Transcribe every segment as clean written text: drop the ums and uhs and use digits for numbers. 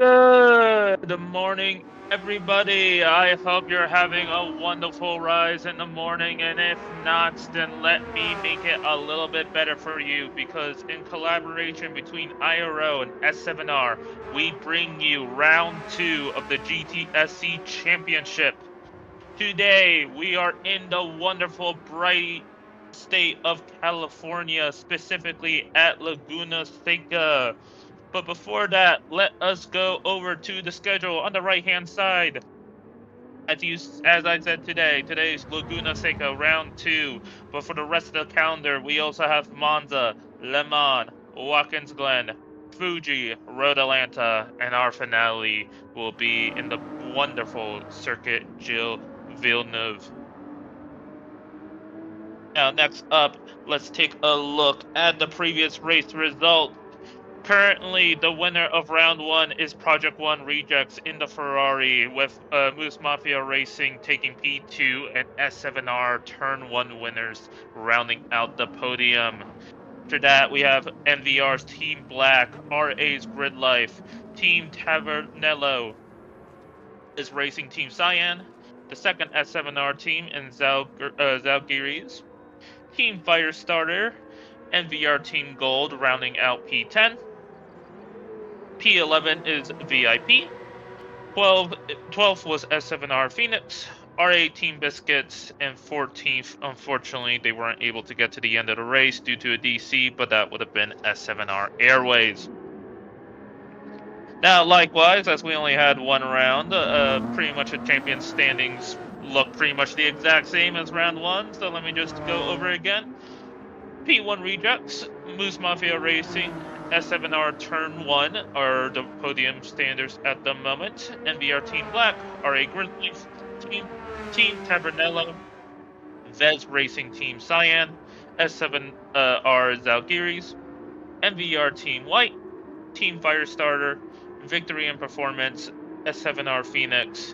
Good morning, everybody. I hope you're having a wonderful rise in the morning, and if not, then let me make it a little bit better for you because in collaboration between IRO and S7R, we bring you round 2 of the GTSC Championship. Today, we are in the wonderful, bright state of California, specifically at Laguna Seca. But before that, let us go over to the schedule on the right-hand side. As I said today's Laguna Seca round 2. But for the rest of the calendar, we also have Monza, Le Mans, Watkins Glen, Fuji, Road Atlanta, and our finale will be in the wonderful Circuit Gilles Villeneuve. Now, next up, let's take a look at the previous race results. Currently, the winner of round 1 is Project 1 Rejects in the Ferrari, with Moose Mafia Racing taking P2 and S7R Turn 1 winners rounding out the podium. After that, we have NVR's Team Black, RA's Grid Life, Team Tavernello is racing Team Cyan, the second S7R team in Zalgiris, Team Firestarter, NVR Team Gold rounding out P10. P11 is VIP. 12th was S7R Phoenix. R18 Biscuits, and 14th, unfortunately, they weren't able to get to the end of the race due to a DC, but that would have been S7R Airways. Now, likewise, as we only had one round, pretty much the champion standings look pretty much the exact same as round 1, so let me just go over it again. P1 Rejects, Moose Mafia Racing, S7R Turn 1 are the podium standers at the moment. NVR Team Black, RA Grizzlies, Team Tabernello, Vez Racing Team Cyan, S7R Zalgiris, NVR Team White, Team Firestarter, Victory and Performance, S7R Phoenix,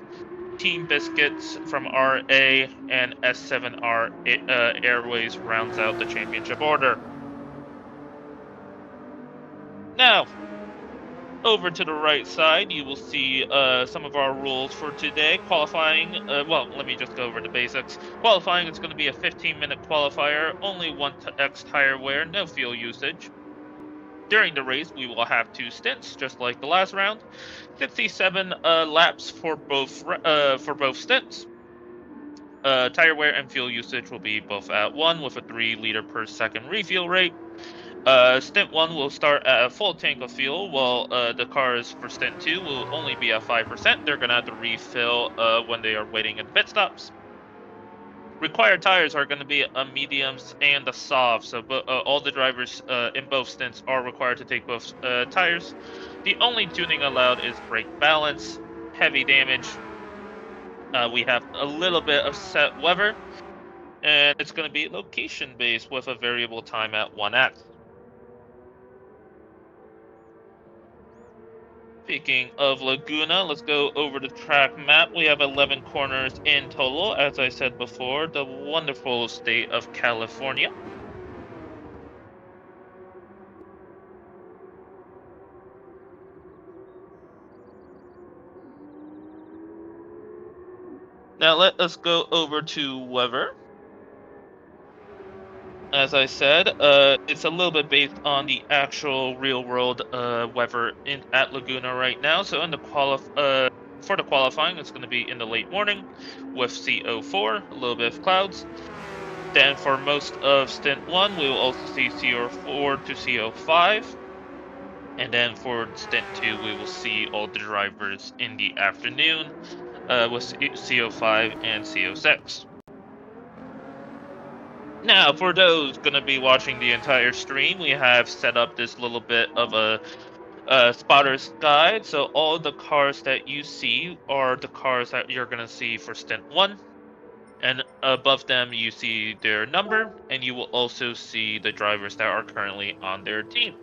Team Biscuits from RA, and S7R Airways rounds out the championship order. Now, over to the right side, you will see some of our rules for today. Qualifying, well, let me just go over the basics. Qualifying is going to be a 15-minute qualifier, only 1x tire wear, no fuel usage. During the race, we will have 2 stints, just like the last round. 67 laps for both stints. Tire wear and fuel usage will be both at 1 with a 3 liter per second refuel rate. Stint 1 will start at a full tank of fuel, while the cars for Stint 2 will only be at 5%. They're going to have to refill when they are waiting in pit stops. Required tires are going to be a mediums and a soft, so all the drivers in both stints are required to take both tires. The only tuning allowed is brake balance, heavy damage. We have a little bit of set weather, and it's going to be location based with a variable time at 1x. Speaking of Laguna, let's go over the track map. We have 11 corners in total, as I said before, the wonderful state of California. Now let us go over to weather. As I said, it's a little bit based on the actual real-world weather at Laguna right now. So in the for the qualifying, it's going to be in the late morning with CO4, a little bit of clouds. Then for most of Stint 1, we will also see CO4 to CO5. And then for Stint 2, we will see all the drivers in the afternoon with CO5 and CO6. Now, for those going to be watching the entire stream, we have set up this little bit of a spotter's guide. So all the cars that you see are the cars that you're going to see for Stint 1. And above them, you see their number, and you will also see the drivers that are currently on their team.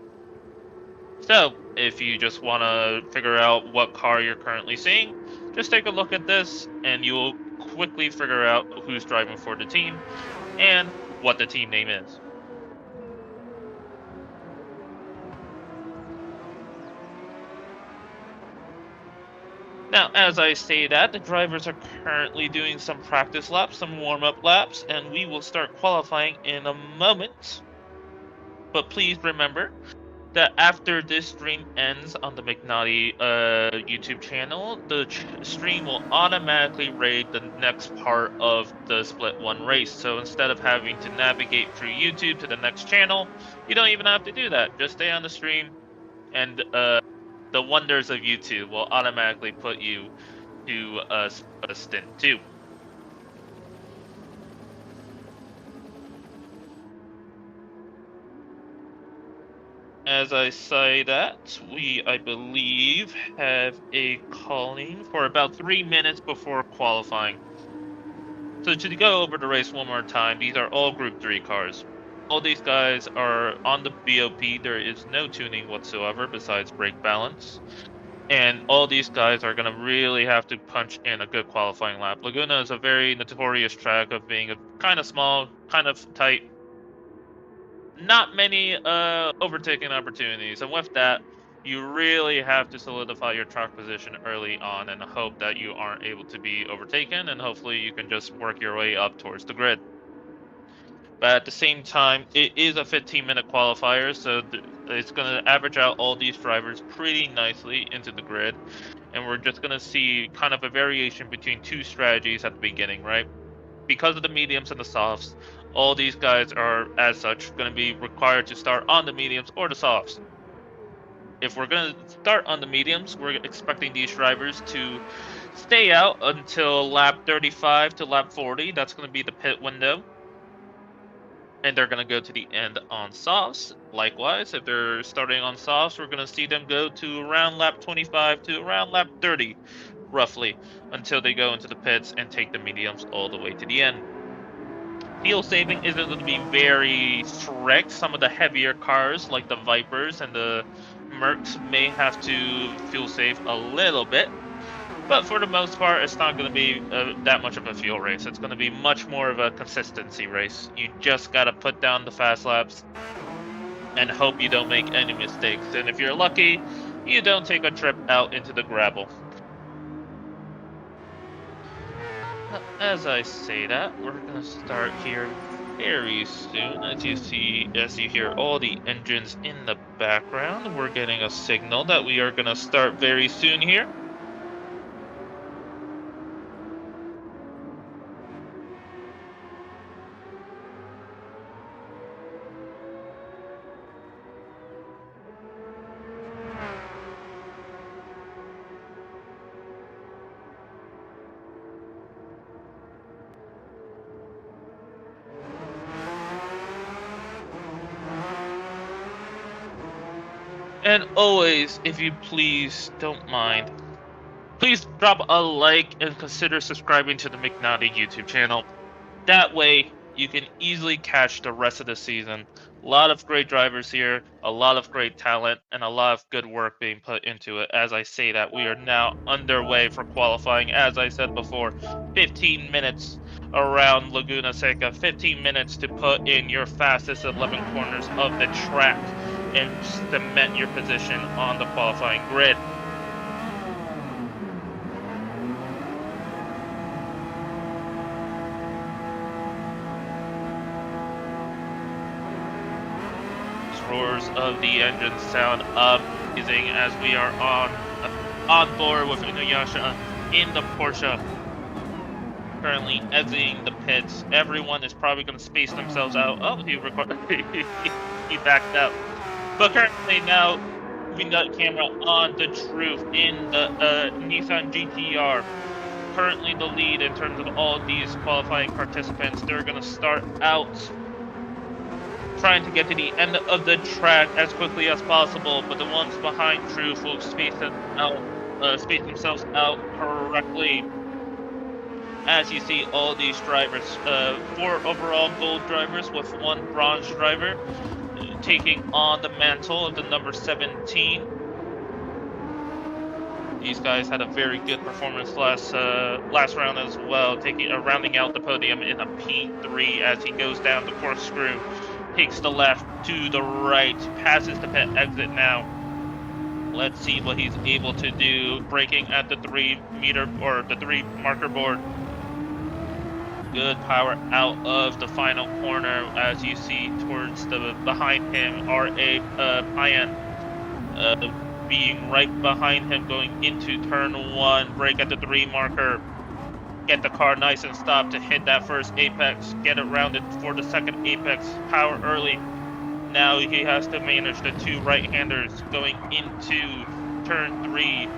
So, if you just want to figure out what car you're currently seeing, just take a look at this, and you will quickly figure out who's driving for the team and what the team name is. Now, as I say that, the drivers are currently doing some practice laps, some warm-up laps, and we will start qualifying in a moment. But please remember that after this stream ends on the McNaughty YouTube channel, the stream will automatically raid the next part of the Split 1 race. So instead of having to navigate through YouTube to the next channel, you don't even have to do that. Just stay on the stream, and the wonders of YouTube will automatically put you to a Stint 2. As I say that, we, I believe, have a calling for about 3 minutes before qualifying. So to go over the race one more time, these are all Group 3 cars. All these guys are on the BOP. There is no tuning whatsoever besides brake balance. And all these guys are going to really have to punch in a good qualifying lap. Laguna is a very notorious track of being a kind of small, kind of tight. Not many overtaking opportunities. And with that, you really have to solidify your track position early on and hope that you aren't able to be overtaken, and hopefully you can just work your way up towards the grid. But at the same time, it is a 15-minute qualifier, so it's going to average out all these drivers pretty nicely into the grid. And we're just going to see kind of a variation between two strategies at the beginning, right? Because of the mediums and the softs, all these guys are, as such, going to be required to start on the mediums or the softs. If we're going to start on the mediums, we're expecting these drivers to stay out until lap 35 to lap 40. That's going to be the pit window. And they're going to go to the end on softs. Likewise, if they're starting on softs, we're going to see them go to around lap 25 to around lap 30, roughly, until they go into the pits and take the mediums all the way to the end. Fuel saving isn't going to be very strict. Some of the heavier cars, like the Vipers and the Mercs, may have to fuel save a little bit. But for the most part, it's not going to be that much of a fuel race. It's going to be much more of a consistency race. You just got to put down the fast laps and hope you don't make any mistakes. And if you're lucky, you don't take a trip out into the gravel. As I say that, we're going to start here very soon. As you hear all the engines in the background, we're getting a signal that we are going to start very soon here. And always, if you please don't mind, please drop a like and consider subscribing to the McNaughty YouTube channel. That way, you can easily catch the rest of the season. A lot of great drivers here, a lot of great talent, and a lot of good work being put into it. As I say that, we are now underway for qualifying. As I said before, 15 minutes around Laguna Seca, 15 minutes to put in your fastest 11 corners of the track and cement your position on the qualifying grid. Roars of the engine sound amazing as we are on board with Inuyasha in the Porsche, currently exiting the pits. Everyone is probably going to space themselves out. Oh, he backed up. But currently now, moving the camera on the Truth in the Nissan GT3. Currently the lead in terms of all these qualifying participants. They're going to start out trying to get to the end of the track as quickly as possible, but the ones behind Truth will space themselves out correctly. As you see, all these drivers, 4 overall gold drivers with 1 bronze driver, taking on the mantle of the number 17. These guys had a very good performance last round as well, rounding out the podium in a P3 as he goes down the corkscrew, takes the left to the right, passes the pit exit now. Let's see what he's able to do, braking at the 3 meter or the 3 marker board. Good power out of the final corner, as you see towards the behind him, RA Payan being right behind him going into turn 1, brake at the 3 marker. Get the car nice and stopped to hit that first apex, get it rounded for the second apex, power early. Now he has to manage the 2 right-handers going into turn 3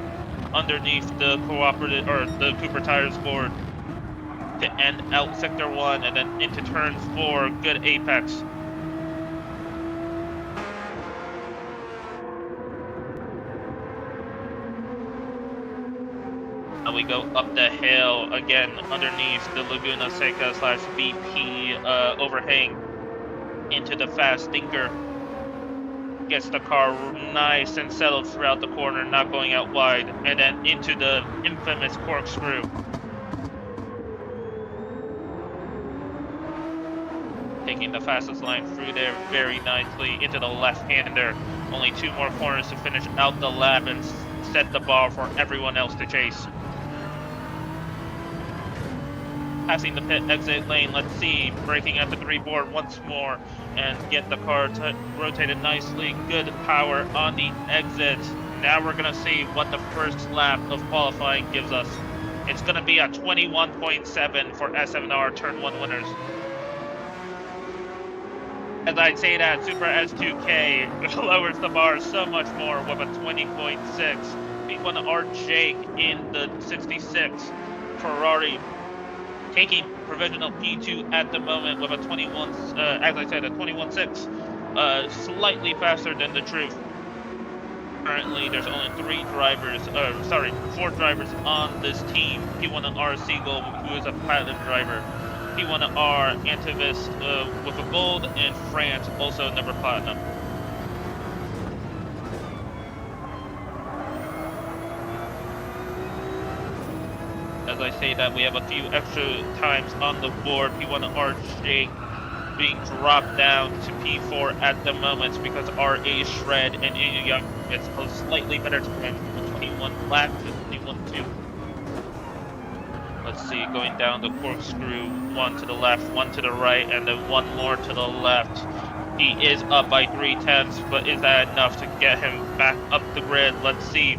underneath the cooperative or the Cooper Tires board to end out sector 1 and then into turn 4. Good apex. Now we go up the hill again underneath the Laguna Seca / BP overhang into the fast stinker. Gets the car nice and settled throughout the corner, not going out wide, and then into the infamous corkscrew. Taking the fastest line through there very nicely into the left-hander. Only 2 more corners to finish out the lap and set the bar for everyone else to chase. Passing the pit exit lane, let's see, braking at the 3 board once more and get the car rotated nicely. Good power on the exit. Now we're going to see what the first lap of qualifying gives us. It's going to be a 21.7 for S7R turn 1 winners. As I say that, Super S2K lowers the bar so much more with a 20.6. We want our Jake in the 66. Ferrari taking provisional P2 at the moment with a 21, as I said, a 21.6, slightly faster than the truth. Currently, there's only 4 drivers on this team. P1R Siegel, who is a platinum driver. P1R Antivis with a gold, and France also never platinum. As I say that, we have a few extra times on the board. P1R Jake being dropped down to P4 at the moment because RA Shred and Inu Young gets a slightly better time, 21 lap to 21.2. Let's see, going down the corkscrew, 1 to the left, 1 to the right, and then 1 more to the left. He is up by 0.3, but is that enough to get him back up the grid? Let's see.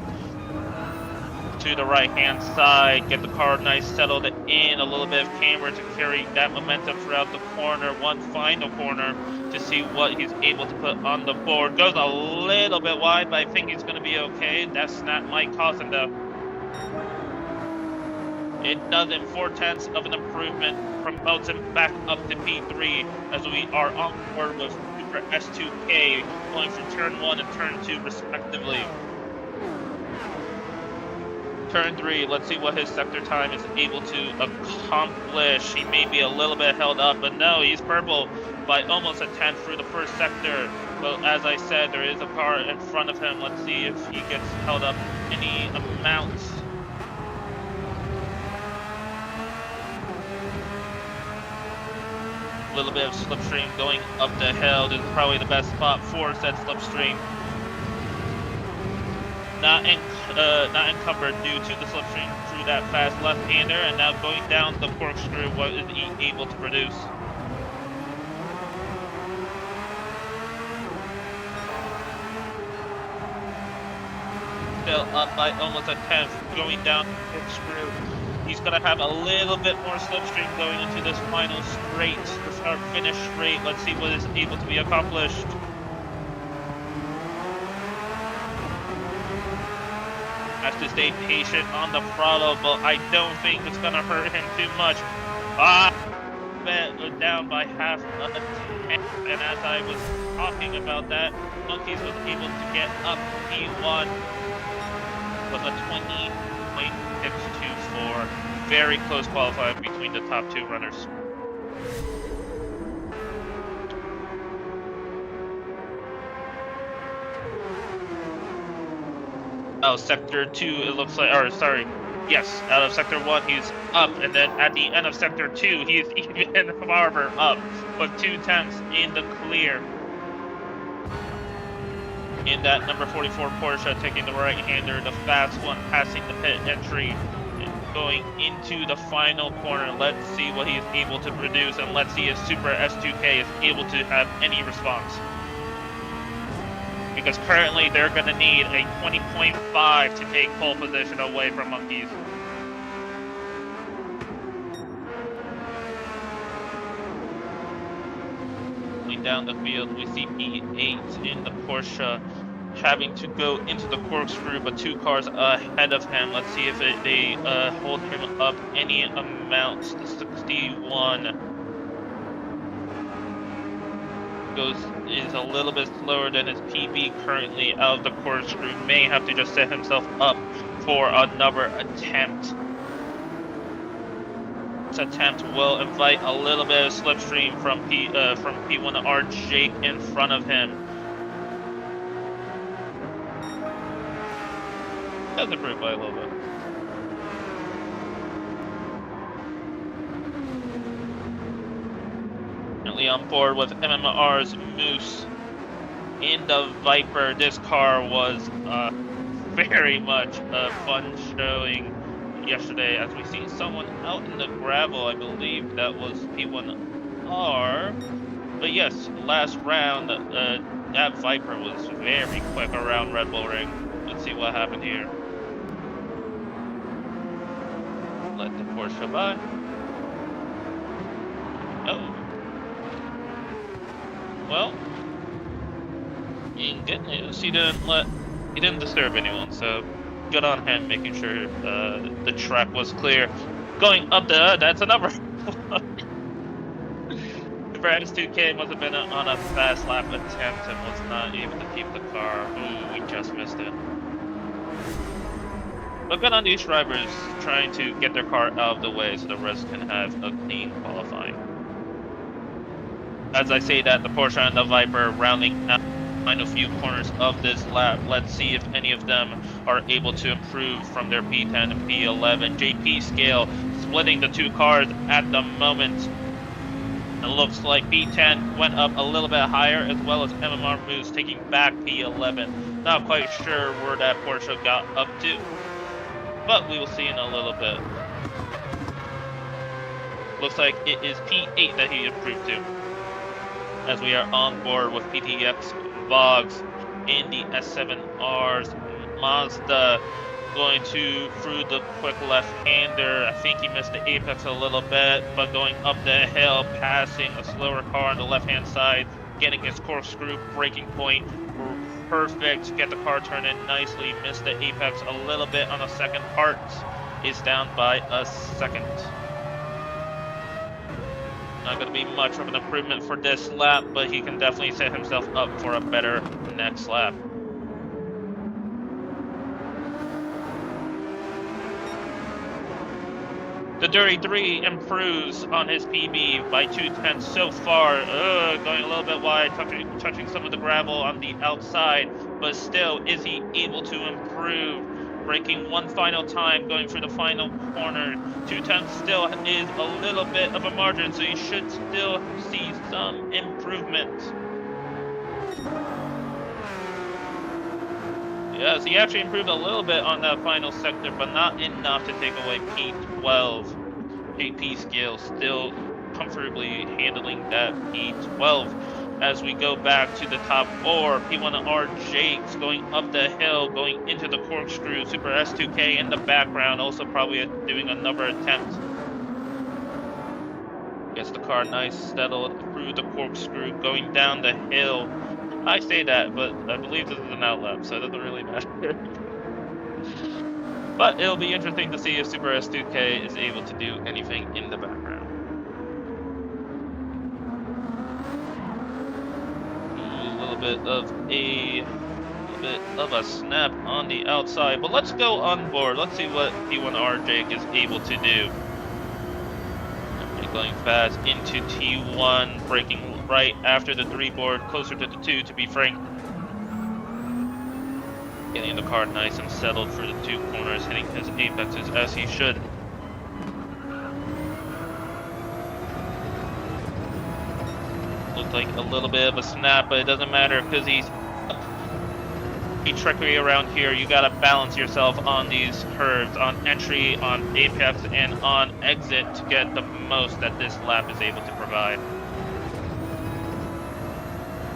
To the right-hand side, get the car nice settled in, a little bit of camber to carry that momentum throughout the corner. 1 final corner to see what he's able to put on the board. Goes a little bit wide, but I think he's going to be okay. That snap might cost him though. It doesn't. 0.4 of an improvement promotes him back up to P3 as we are on board with Super S2K going from turn 1 and turn 2 respectively. Turn 3, let's see what his sector time is able to accomplish. He may be a little bit held up, but no, he's purple by almost a 10th through the first sector. But as I said, there is a car in front of him. Let's see if he gets held up any amount. A little bit of slipstream going up the hill. This is probably the best spot for said slipstream. Not encumbered due to the slipstream through that fast left-hander, and now going down the corkscrew, what is he able to produce? Still up by almost a 10th, going down the corkscrew. He's going to have a little bit more slipstream going into this final straight, our finish straight. Let's see what is able to be accomplished. Has to stay patient on the throttle, but I don't think it's going to hurt him too much. Down by half a 10th, and as I was talking about that, Monkeys was able to get up P1 with a 20.624. Very close qualifying between the top 2 runners. Oh, Sector 2, it looks like, or sorry, yes, out of Sector 1, he's up, and then at the end of Sector 2, he's even farther up, with 0.2 in the clear. in that number 44 Porsche, taking the right-hander, the fast one, passing the pit entry, going into the final corner. Let's see what he is able to produce, and let's see if Super S2K is able to have any response. Because currently they're going to need a 20.5 to take pole position away from Monkeys. Down the field, we see P8 in the Porsche having to go into the corkscrew, but 2 cars ahead of him. Let's see if they hold him up any amount. The 61 is a little bit slower than his PB currently out of the corkscrew. May have to just set himself up for another attempt. This attempt will invite a little bit of slipstream from P1R Jake in front of him. Does improve by a little bit. Currently on board with MMR's Moose in the Viper. This car was very much a fun showing yesterday, as we see someone out in the gravel. I believe that was P1R. But yes, last round, that Viper was very quick around Red Bull Ring. Let's see what happened here. Let the Porsche by. Oh. Well, in good news, he didn't disturb anyone, so good on him, making sure the track was clear. Going up that's another one. Super S2K must have been on a fast lap attempt and was not able to keep the car. Ooh, we just missed it. But good on these drivers trying to get their car out of the way so the rest can have a clean qualifying. As I say that, the Porsche and the Viper rounding out final few corners of this lap. Let's see if any of them are able to improve from their P10 and P11. JP scale splitting the 2 cars at the moment. It looks like P10 went up a little bit higher, as well as MMR Moose taking back P11. Not quite sure where that Porsche got up to, but we will see in a little bit. Looks like it is P8 that he improved to, as we are on board with PTX Boggs in the S7R's Mazda, going through the quick left-hander. I think he missed the apex a little bit, but going up the hill, passing a slower car on the left-hand side, getting his corkscrew braking point perfect, get the car turned in nicely. Missed the apex a little bit on the second part, is down by a second. Not going to be much of an improvement for this lap, but he can definitely set himself up for a better next lap. The Dirty 3 improves on his PB by 2/10 so far. Going a little bit wide, touching some of the gravel on the outside, but still, is he able to improve? Braking one final time, going through the final corner. 2/10 still is a little bit of a margin, so you should still see some improvement. Yes, he actually improved a little bit on that final sector, but not enough to take away P12. JP scale still comfortably handling that P12. As we go back to the top 4, P1R Jakes going up the hill, going into the corkscrew. Super S2K in the background, also probably doing another attempt. Gets the car nice, settled through the corkscrew, going down the hill. I say that, but I believe this is an outlap, so it doesn't really matter. But it'll be interesting to see if Super S2K is able to do anything in the background. A little bit of a snap on the outside, but let's go on board. Let's see what P1R Jake is able to do. Going fast into T1, braking right after the 3 board, closer to the 2 to be frank. Getting the car nice and settled for the 2 corners, hitting his apexes as he should. Looked like a little bit of a snap, but it doesn't matter because he's up trickery around here. You gotta balance yourself on these curves, on entry, on apex, and on exit to get the most that this lap is able to provide.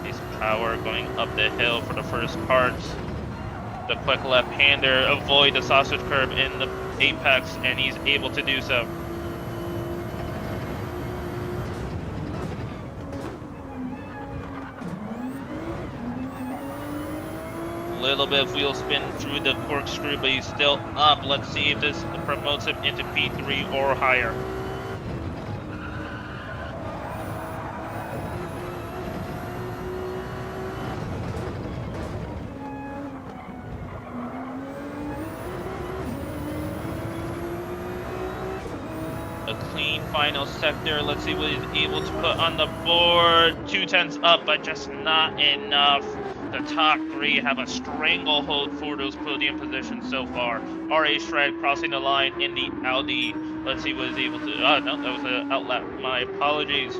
Nice power going up the hill for the first part. The quick left-hander avoid the sausage curve in the apex, and he's able to do so. Little bit of wheel spin through the corkscrew, but he's still up. Let's see if this promotes him into P3 or higher. A clean final sector. Let's see what he's able to put on the board. 2/10 up, but just not enough. The top three have a stranglehold for those podium positions so far. RA Shred crossing the line in the Audi. Let's see what he's able to. No, that was an outlap. My apologies.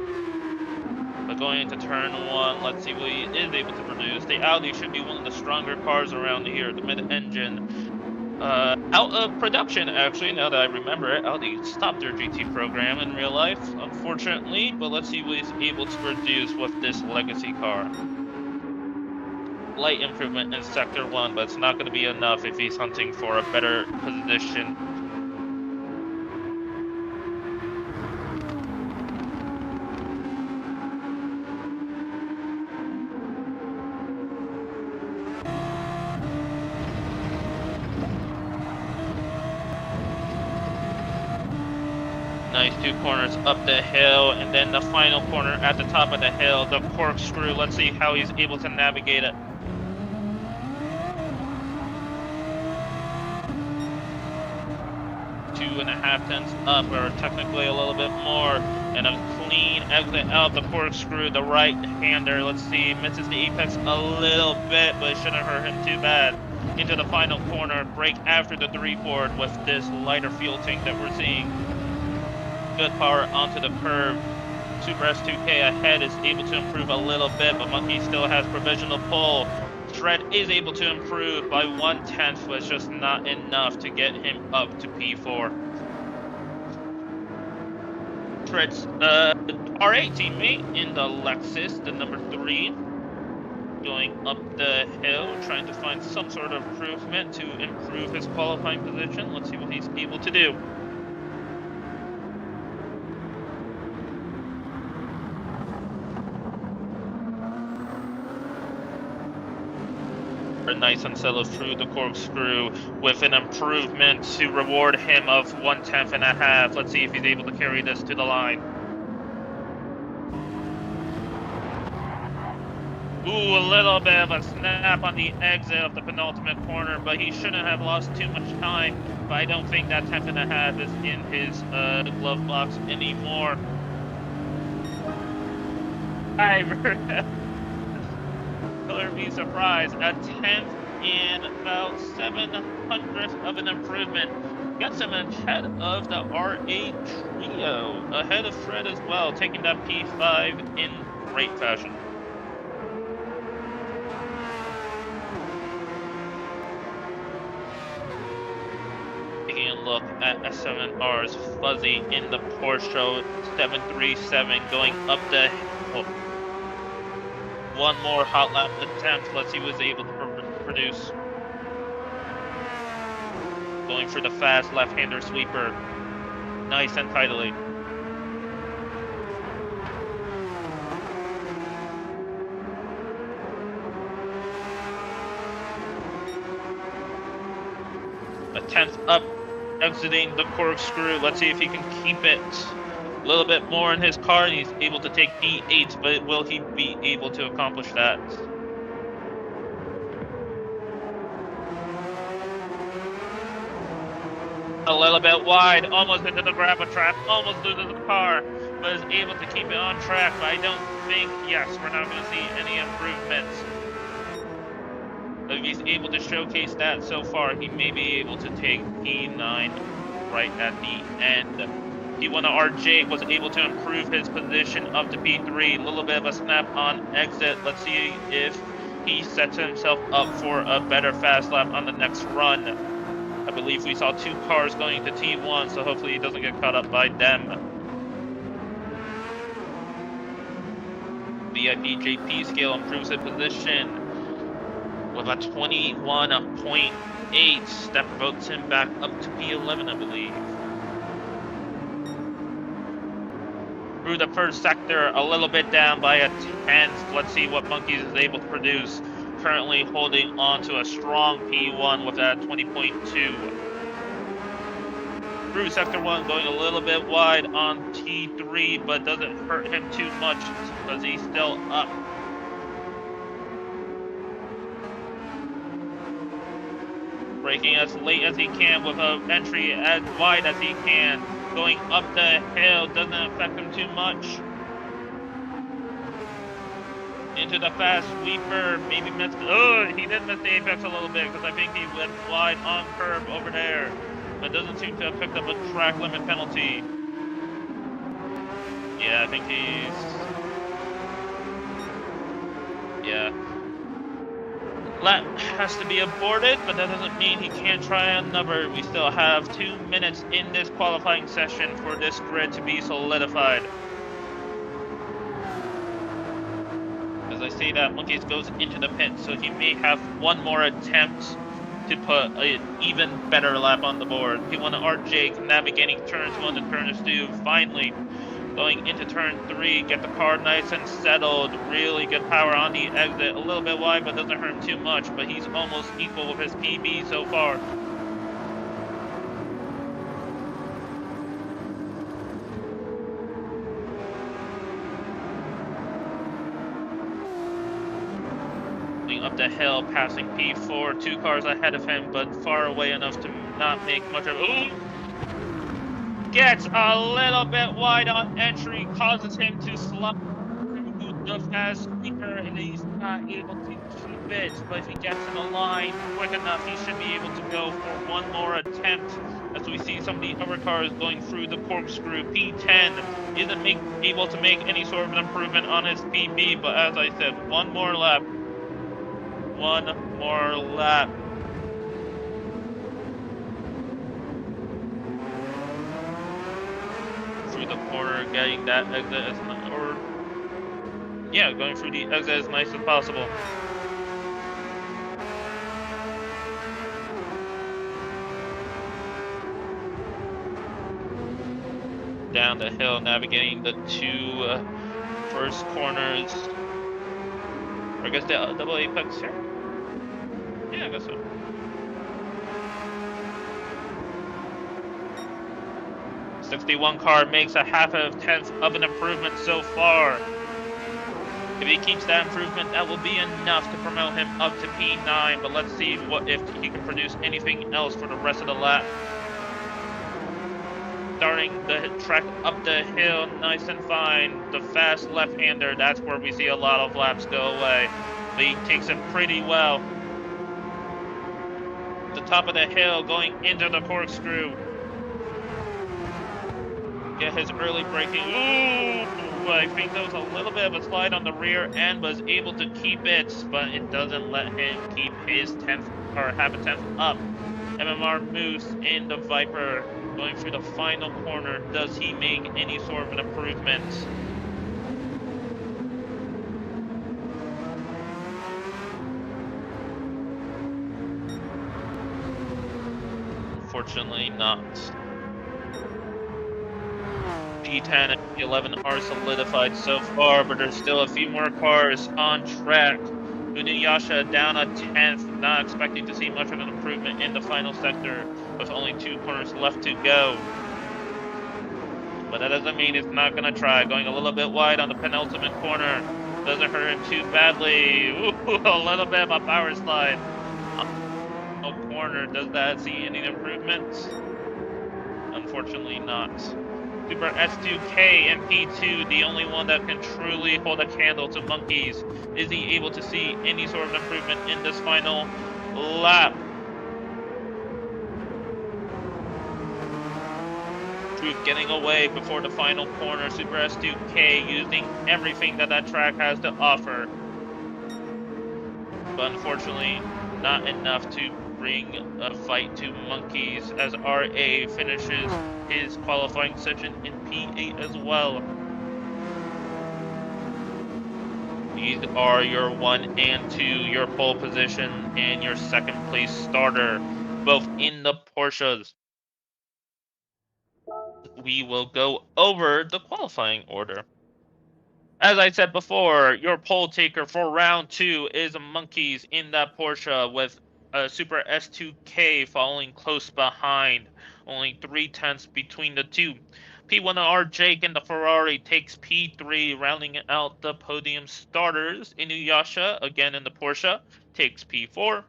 But going into turn one, let's see what he is able to produce. The Audi should be one of the stronger cars around here. The mid-engine. Out of production, actually, now that I remember it. Audi stopped their GT program in real life, unfortunately. But let's see what he's able to produce with this legacy car. Light improvement in Sector 1, but it's not going to be enough if he's hunting for a better position. Nice 2 corners up the hill, and then the final corner at the top of the hill, the corkscrew. Let's see how he's able to navigate it. 2.5 tenths up, or technically a little bit more, and a clean exit out the corkscrew, the right-hander. Let's see, misses the apex a little bit, but it shouldn't hurt him too bad. Into the final corner, brake after the 3-board with this lighter fuel tank that we're seeing. Good power onto the curve. Super S2K ahead is able to improve a little bit, but Monkey still has provisional pull. Shred is able to improve by 1/10, but it's just not enough to get him up to P4. Shred's R8 teammate in the Lexus, the number 3, going up the hill, trying to find some sort of improvement to improve his qualifying position. Let's see what he's able to do. Nice and settled through the corkscrew with an improvement to reward him of 1/10.5. Let's see if he's able to carry this to the line. Ooh, a little bit of a snap on the exit of the penultimate corner, but he shouldn't have lost too much time. But I don't think that 10.5 is in his glove box anymore. Color me surprised. A 10th and about 700th of an improvement. Gets him ahead of the RA trio. Ahead of Fred as well, taking that P5 in great fashion. Taking a look at S7R's Fuzzy in the Porsche 737 going up the hill. One more hot lap attempt. Let's see what he's able to produce. Going for the fast left-hander sweeper. Nice and tidily. A 10th up, exiting the corkscrew. Let's see if he can keep it. A little bit more in his car, and he's able to take P8, but will he be able to accomplish that? A little bit wide, almost into the grapple trap, almost loses the car, but is able to keep it on track. But I don't think, yes, we're not going to see any improvements. If he's able to showcase that so far, he may be able to take P9 right at the end. P1 RJ was able to improve his position up to P3. A little bit of a snap on exit. Let's see if he sets himself up for a better fast lap on the next run. I believe we saw 2 cars going to T1, so hopefully he doesn't get caught up by them. VIP JP scale improves his position with a 21.8. That promotes him back up to P11, I believe. Through the first sector, a little bit down by a 10th. Let's see what Monkeys is able to produce. Currently holding on to a strong P1 with that 20.2. Through sector 1, going a little bit wide on T3, but doesn't hurt him too much because he's still up. Braking as late as he can with an entry as wide as he can. Going up the hill doesn't affect him too much. Into the fast sweeper, maybe missed. Oh, he did miss the apex a little bit because I think he went wide on curb over there, but doesn't seem to have picked up a track limit penalty. Yeah, I think he's. Yeah. Lap has to be aborted, but that doesn't mean he can't try another. We still have 2 minutes in this qualifying session for this grid to be solidified. As I say that, Monkeys goes into the pit, so he may have one more attempt to put an even better lap on the board. P1 RJ navigating turns 1 to turns 2, finally going into turn 3, get the car nice and settled. Really good power on the exit. A little bit wide, but doesn't hurt him too much. But he's almost equal with his PB so far. Up the hill, passing P4, 2 cars ahead of him, but far away enough to not make much of. Ooh! Gets a little bit wide on entry, causes him to slump through the fast sweeper, and he's not able to keep it. But if he gets in the line quick enough, he should be able to go for one more attempt. As we see some of the other cars going through the corkscrew, P10 isn't able to make any sort of an improvement on his PB, but as I said, one more lap. One more lap. Through the corner, getting that exit as going through the exit as nice as possible. Down the hill, navigating the 2 first corners. Or I guess the double apex here? Yeah, I guess so. '61 car makes a half of 10th of an improvement so far. If he keeps that improvement, that will be enough to promote him up to P9, but let's see if he can produce anything else for the rest of the lap. Starting the track up the hill, nice and fine. The fast left-hander, that's where we see a lot of laps go away. But he takes it pretty well. The top of the hill, going into the corkscrew. Get his early braking. Ooh! I think there was a little bit of a slide on the rear end, was able to keep it, but it doesn't let him keep his 10th, or half a 10th up. MMR Moose in the Viper, going through the final corner. Does he make any sort of an improvement? Unfortunately not. P10 and P11 are solidified so far, but there's still a few more cars on track. Unuyasha down a 10th, not expecting to see much of an improvement in the final sector, with only 2 corners left to go. But that doesn't mean it's not going to try. Going a little bit wide on the penultimate corner. Doesn't hurt him too badly. Ooh, a little bit of a power slide. Corner, does that see any improvements? Unfortunately not. Super S2K and P2, the only one that can truly hold a candle to Monkeys. Is he able to see any sort of improvement in this final lap? Truth getting away before the final corner. Super S2K using everything that track has to offer. but unfortunately not enough to bring a fight to monkeys as RA finishes his qualifying session in P8 as well. These are your 1 and 2, your pole position, and your second place starter, both in the Porsches. We will go over the qualifying order. As I said before, your pole taker for round 2 is Monkeys in that Porsche with a Super S2K following close behind, only 3/10 between the two. P1R Jake in the Ferrari takes P3, rounding out the podium starters. Inuyasha, again in the Porsche, takes P4.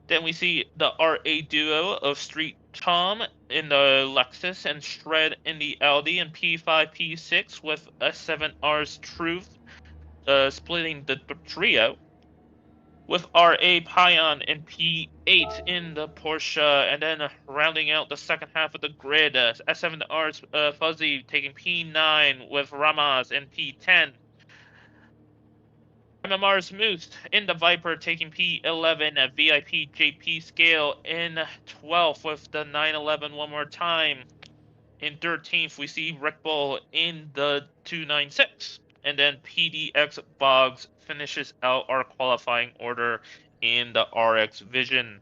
Then we see the RA duo of Street Tom in the Lexus and Shred in the Audi in P5, P6 with S7R's Truth splitting the trio. With RA Pion in P8 in the Porsche, and then rounding out the second half of the grid, S7R's Fuzzy taking P9 with Ramaz in P10. MMR's Moose in the Viper taking P11 at VIP JP Scale in 12th with the 911 one more time. In 13th, we see Rick Bull in the 296. And then PDX Boggs finishes out our qualifying order in the RX Vision.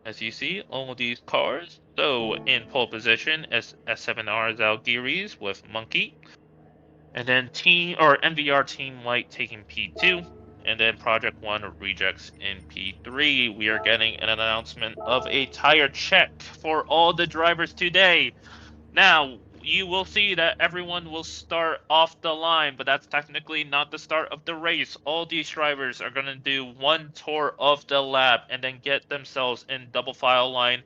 As you see, all these cars. So in pole position is S7R Zalgiris with Monkey. And then MVR Team White taking P2. And then Project One Rejects in P3. We are getting an announcement of a tire check for all the drivers today. Now, you will see that everyone will start off the line, but that's technically not the start of the race. All these drivers are going to do one tour of the lap and then get themselves in double file line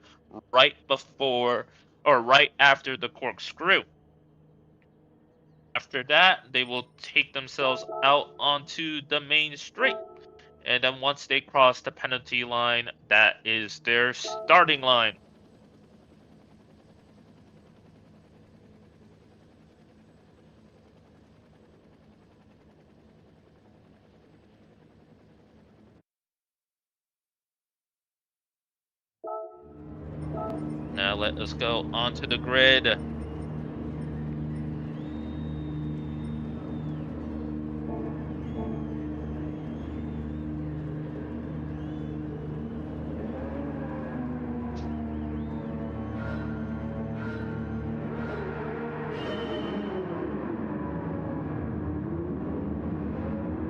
right before or right after the corkscrew. After that, they will take themselves out onto the main straight. And then once they cross the penalty line, that is their starting line. Now let us go onto the grid.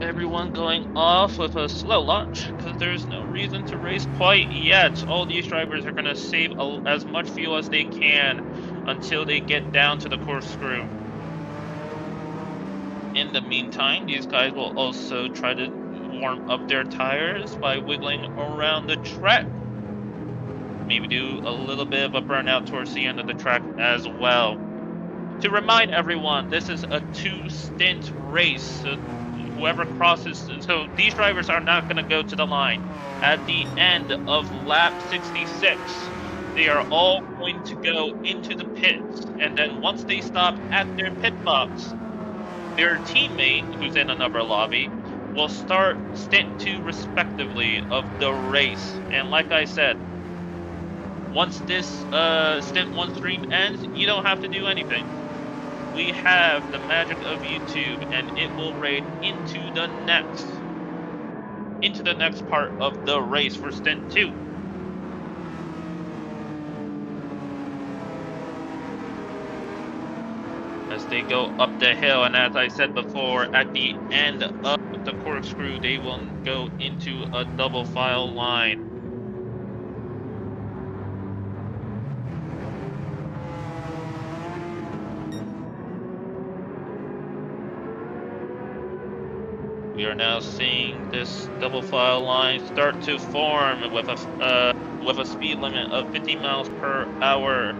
Everyone going off with a slow launch because there's no reason to race quite yet. All these drivers are going to save as much fuel as they can until they get down to the corkscrew. In the meantime, these guys will also try to warm up their tires by wiggling around the track. Maybe do a little bit of a burnout towards the end of the track as well. To remind everyone, this is a 2-stint race. So whoever crosses, so these drivers are not going to go to the line. At the end of lap 66, they are all going to go into the pits. And then once they stop at their pit box, their teammate, who's in another lobby, will start stint 2 respectively of the race. And like I said, once this stint 1 stream ends, you don't have to do anything. We have the magic of YouTube, and it will raid into the next part of the race for stint 2. As they go up the hill, and as I said before, at the end of the corkscrew, they will go into a double file line. We are now seeing this double file line start to form with a speed limit of 50 miles per hour.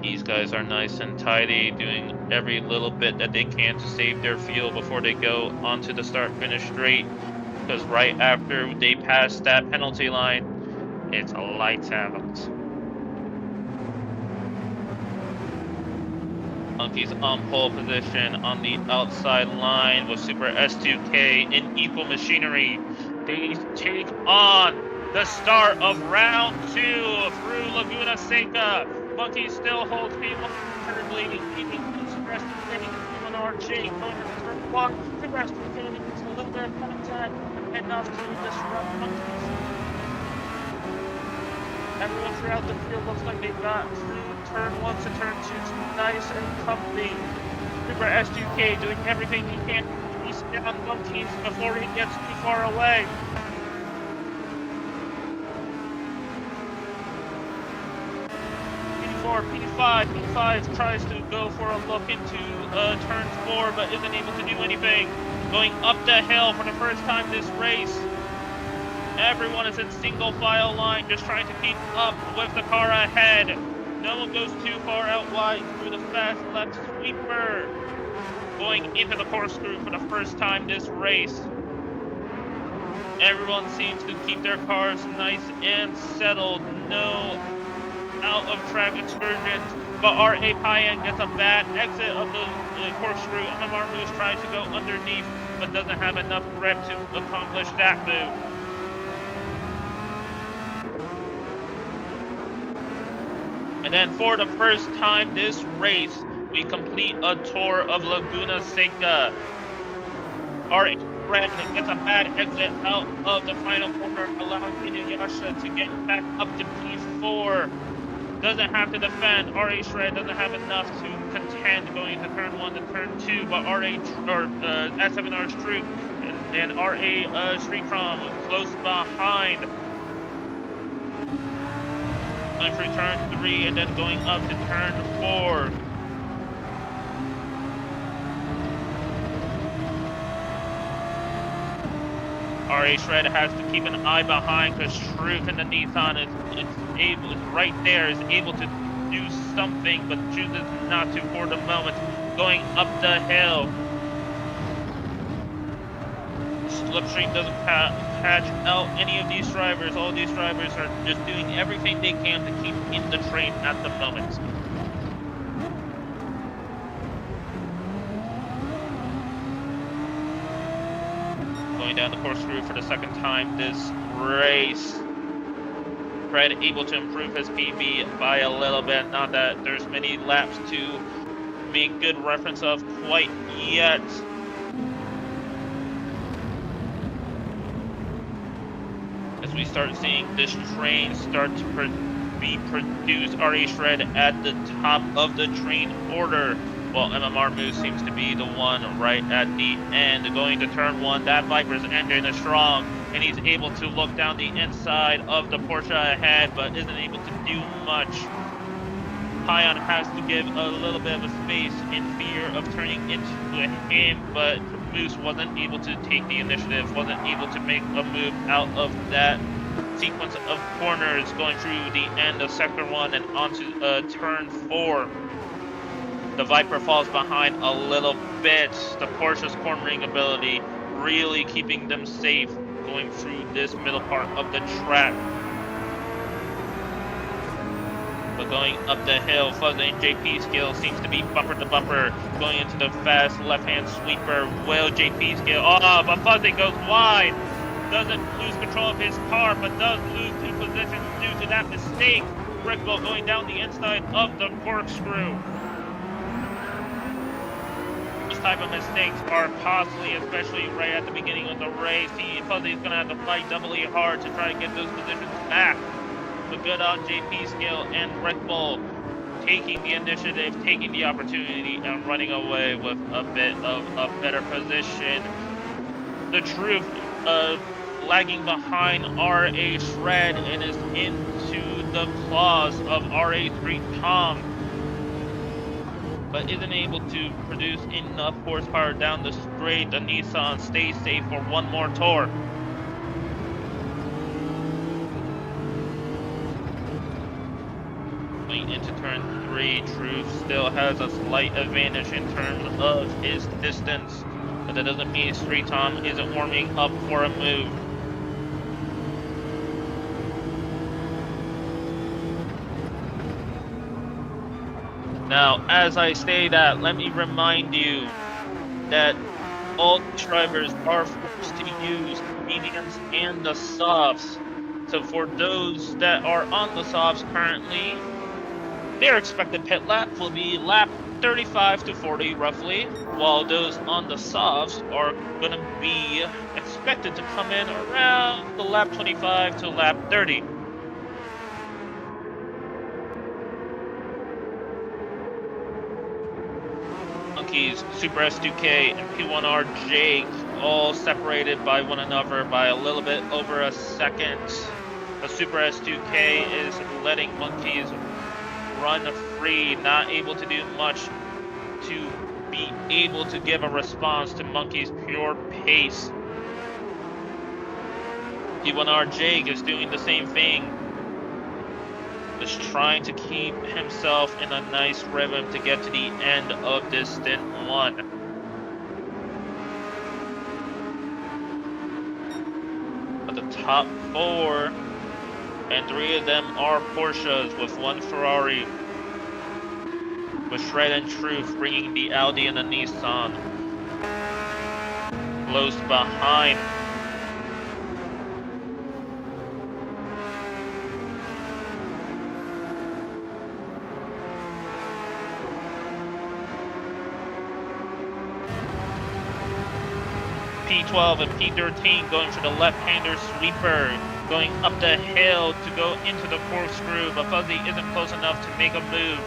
These guys are nice and tidy, doing every little bit that they can to save their fuel before they go onto the start-finish straight. Because right after they pass that penalty line, it's a lights out. Monkey's on pole position on the outside line with Super S2K in equal machinery. They take on the start of round 2 through Laguna Seca. Monkey still holds people terribly, leading Super S2K and RG going into turn 1. Super S2K gets a little bit of contact, enough to disrupt Monkey's. Everyone throughout the field looks like they got through turn 1 to turn 2 nice and comfy. Super S2K doing everything he can to chase down Monkeys before he gets too far away. P5 tries to go for a look into turn 4, but isn't able to do anything. Going up the hill for the first time this race. Everyone is in single file line, just trying to keep up with the car ahead. No one goes too far out wide through the fast left sweeper. Going into the corkscrew for the first time this race. Everyone seems to keep their cars nice and settled. No out of track excursions, but R.A. Payan gets a bad exit of the corkscrew. MMR Moose tries to go underneath, but doesn't have enough grip to accomplish that move. And then for the first time this race, we complete a tour of Laguna Seca. R.A. Red gets a bad exit out of the final corner, allowing Inuyasha to get back up to P4. Doesn't have to defend. R.A. Shred doesn't have enough to contend going into turn 1 to turn 2, but S7R's Troop and R.A. Shrikram close behind. Going for turn 3 and then going up to turn 4. R.A. Shred has to keep an eye behind because Truth in the Nissan is right there, is able to do something, but chooses not to for the moment. Going up the hill. Slipstream doesn't catch out any of these drivers. All these drivers are just doing everything they can to keep in the train at the moment. Going down the corkscrew for the second time this race. Fred able to improve his PB by a little bit. Not that there's many laps to make good reference of quite yet. As we start seeing this train start to be produced, R.A. Shred at the top of the train order. Well, MMR Moose seems to be the one right at the end. Going to turn 1, that Viper's engine is strong, and he's able to look down the inside of the Porsche ahead, but isn't able to do much. Payan has to give a little bit of a space in fear of turning into him, but Moose wasn't able to take the initiative, wasn't able to make a move out of that sequence of corners going through the end of sector 1 and onto turn 4. The Viper falls behind a little bit. The Porsche's cornering ability really keeping them safe going through this middle part of the track. But going up the hill, Fuzzy and JP's skill seems to be bumper to bumper. Going into the fast left-hand sweeper. Will JP's skill? Oh, but Fuzzy goes wide. Doesn't lose control of his car, but does lose 2 positions due to that mistake. Rickville going down the inside of the corkscrew. These type of mistakes are costly, especially right at the beginning of the race. Fuzzy's going to have to fight doubly hard to try to get those positions back. But good on JP Skill and Red Bull taking the initiative, taking the opportunity, and running away with a bit of a better position. The Truth lagging behind R.A. Shred and is into the claws of RA3 Tom, but isn't able to produce enough horsepower down the straight. The Nissan stays safe for one more tour. Going into turn 3, Truth still has a slight advantage in terms of his distance, but that doesn't mean Street Tom isn't warming up for a move. Now, as I say that, let me remind you that all drivers are forced to use the mediums and the softs. So for those that are on the softs currently, their expected pit lap will be lap 35 to 40 roughly, while those on the softs are going to be expected to come in around the lap 25 to lap 30. Monkeys, Super S2K, and P1R Jake all separated by one another by a little bit over a second. The Super S2K is letting Monkeys run free, not able to do much to be able to give a response to Monkey's pure pace. P1R Jake is doing the same thing, just trying to keep himself in a nice rhythm to get to the end of this stint 1. But the top 4, and 3 of them are Porsches, with 1 Ferrari, with Shred and Truth bringing the Audi and the Nissan close behind. P12 and P13 going for the left-hander sweeper, going up the hill to go into the corkscrew, but Fuzzy isn't close enough to make a move.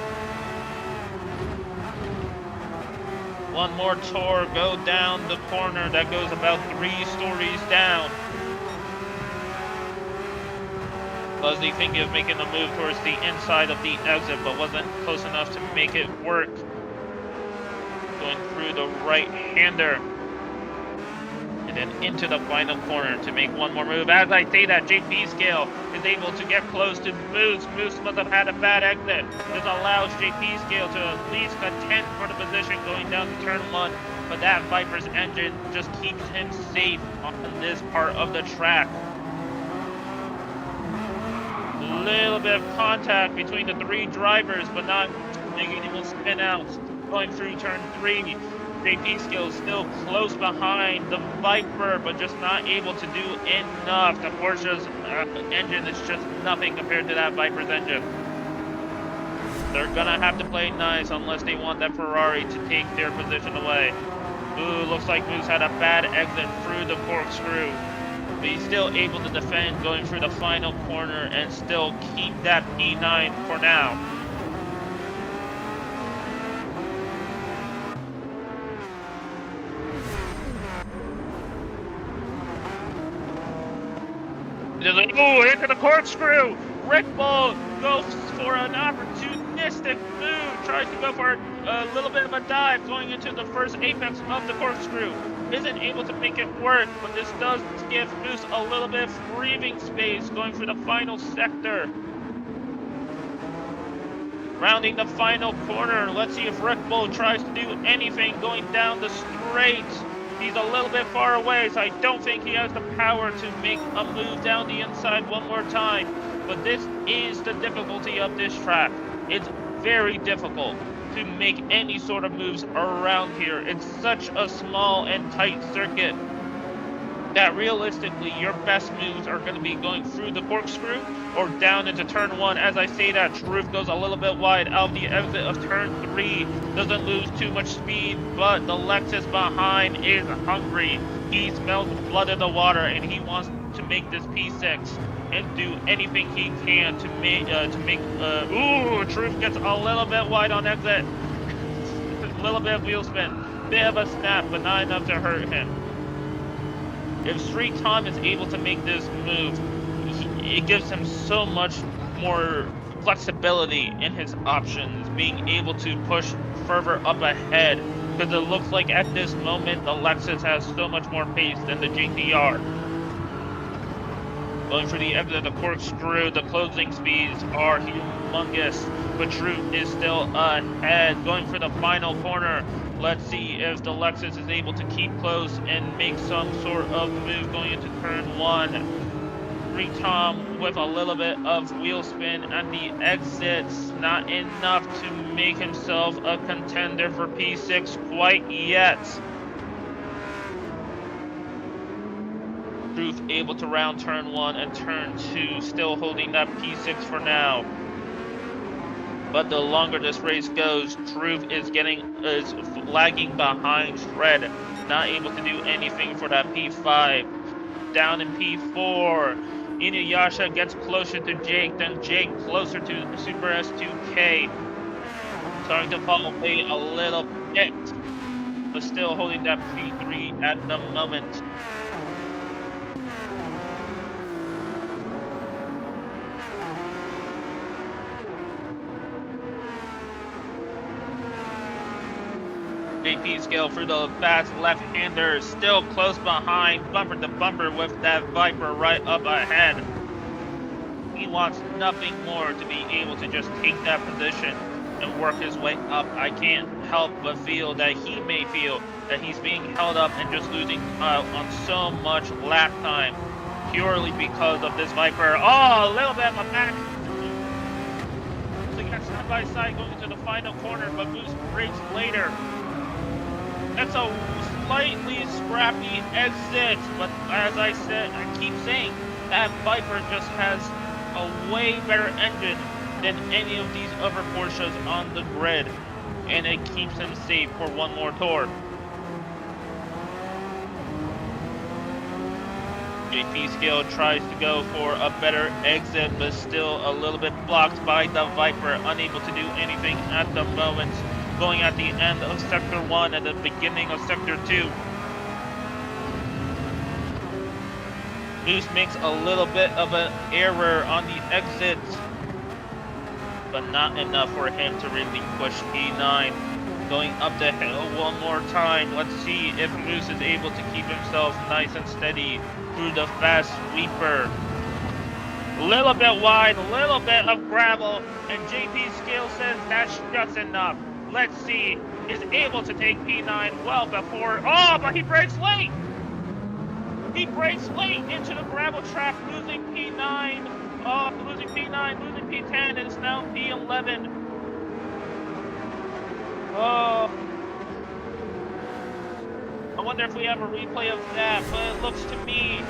One more tour, go down the corner that goes about 3 stories down. Fuzzy thinking of making a move towards the inside of the exit, but wasn't close enough to make it work. Going through the right-hander. And then into the final corner to make one more move. As I say that, JP Scale is able to get close to Moose. Moose must have had a bad exit. This allows JP Scale to at least contend for the position going down to turn 1. But that Viper's engine just keeps him safe on this part of the track. Little bit of contact between the 3 drivers, but not negative spin outs. Going through turn 3. JP Skill still close behind the Viper, but just not able to do enough. The Porsche's engine is just nothing compared to that Viper's engine. They're gonna have to play nice unless they want that Ferrari to take their position away. Ooh, looks like Moose had a bad exit through the corkscrew. But he's still able to defend going through the final corner and still keep that P9 for now. Oh, into the corkscrew! Red Bull goes for an opportunistic move, tries to go for a little bit of a dive going into the first apex of the corkscrew. Isn't able to make it work, but this does give Moose a little bit of breathing space going for the final sector. Rounding the final corner, let's see if Red Bull tries to do anything going down the straight. He's a little bit far away, so I don't think he has the power to make a move down the inside one more time. But this is the difficulty of this track. It's very difficult to make any sort of moves around here. It's such a small and tight circuit that realistically your best moves are going to be going through the corkscrew or down into turn 1. As I say that, Truth goes a little bit wide out of the exit of turn 3. Doesn't lose too much speed, but the Lexus behind is hungry. He smells blood in the water, and he wants to make this P6 and do anything he can to make ooh, Truth gets a little bit wide on exit. A little bit of wheel spin. Bit of a snap, but not enough to hurt him. If Street Tom is able to make this move, it gives him so much more flexibility in his options, being able to push further up ahead, because it looks like at this moment the Lexus has so much more pace than the GTR. Going for the exit of the corkscrew, the closing speeds are humongous, but Truth is still ahead. Going for the final corner. Let's see if the Lexus is able to keep close and make some sort of move going into turn 1. GT3 Tom with a little bit of wheel spin at the exits. Not enough to make himself a contender for P6 quite yet. Struve able to round turn 1 and turn 2, still holding that P6 for now. But the longer this race goes, Struve is lagging behind Shred, not able to do anything for that P5. Down in P4, Inuyasha gets closer to Jake, then Jake closer to Super S2K. Starting to fall away a little bit, but still holding that P3 at the moment. JP Scale through the fast left-hander, still close behind, bumper to bumper with that Viper right up ahead. He wants nothing more to be able to just take that position and work his way up. I can't help but feel that he may feel that he's being held up and just losing on so much lap time purely because of this Viper. Oh, a little bit on the back. So you got side by side going into the final corner, but Moose brakes later. That's a slightly scrappy exit, but as I said, I keep saying, that Viper just has a way better engine than any of these other Porsches on the grid, and it keeps him safe for one more tour. JP Scale tries to go for a better exit, but still a little bit blocked by the Viper, unable to do anything at the moment. Going at the end of Sector 1 and the beginning of Sector 2. Moose makes a little bit of an error on the exit, but not enough for him to relinquish P9. Going up the hill one more time. Let's see if Moose is able to keep himself nice and steady through the fast sweeper. A little bit wide, a little bit of gravel, and JP Scale says that's just enough. Let's see, is able to take P9 well before, oh, but he brakes late! He brakes late into the gravel trap, losing P9, losing P9, losing P10, and it's now P11. Oh, I wonder if we have a replay of that, but it looks to me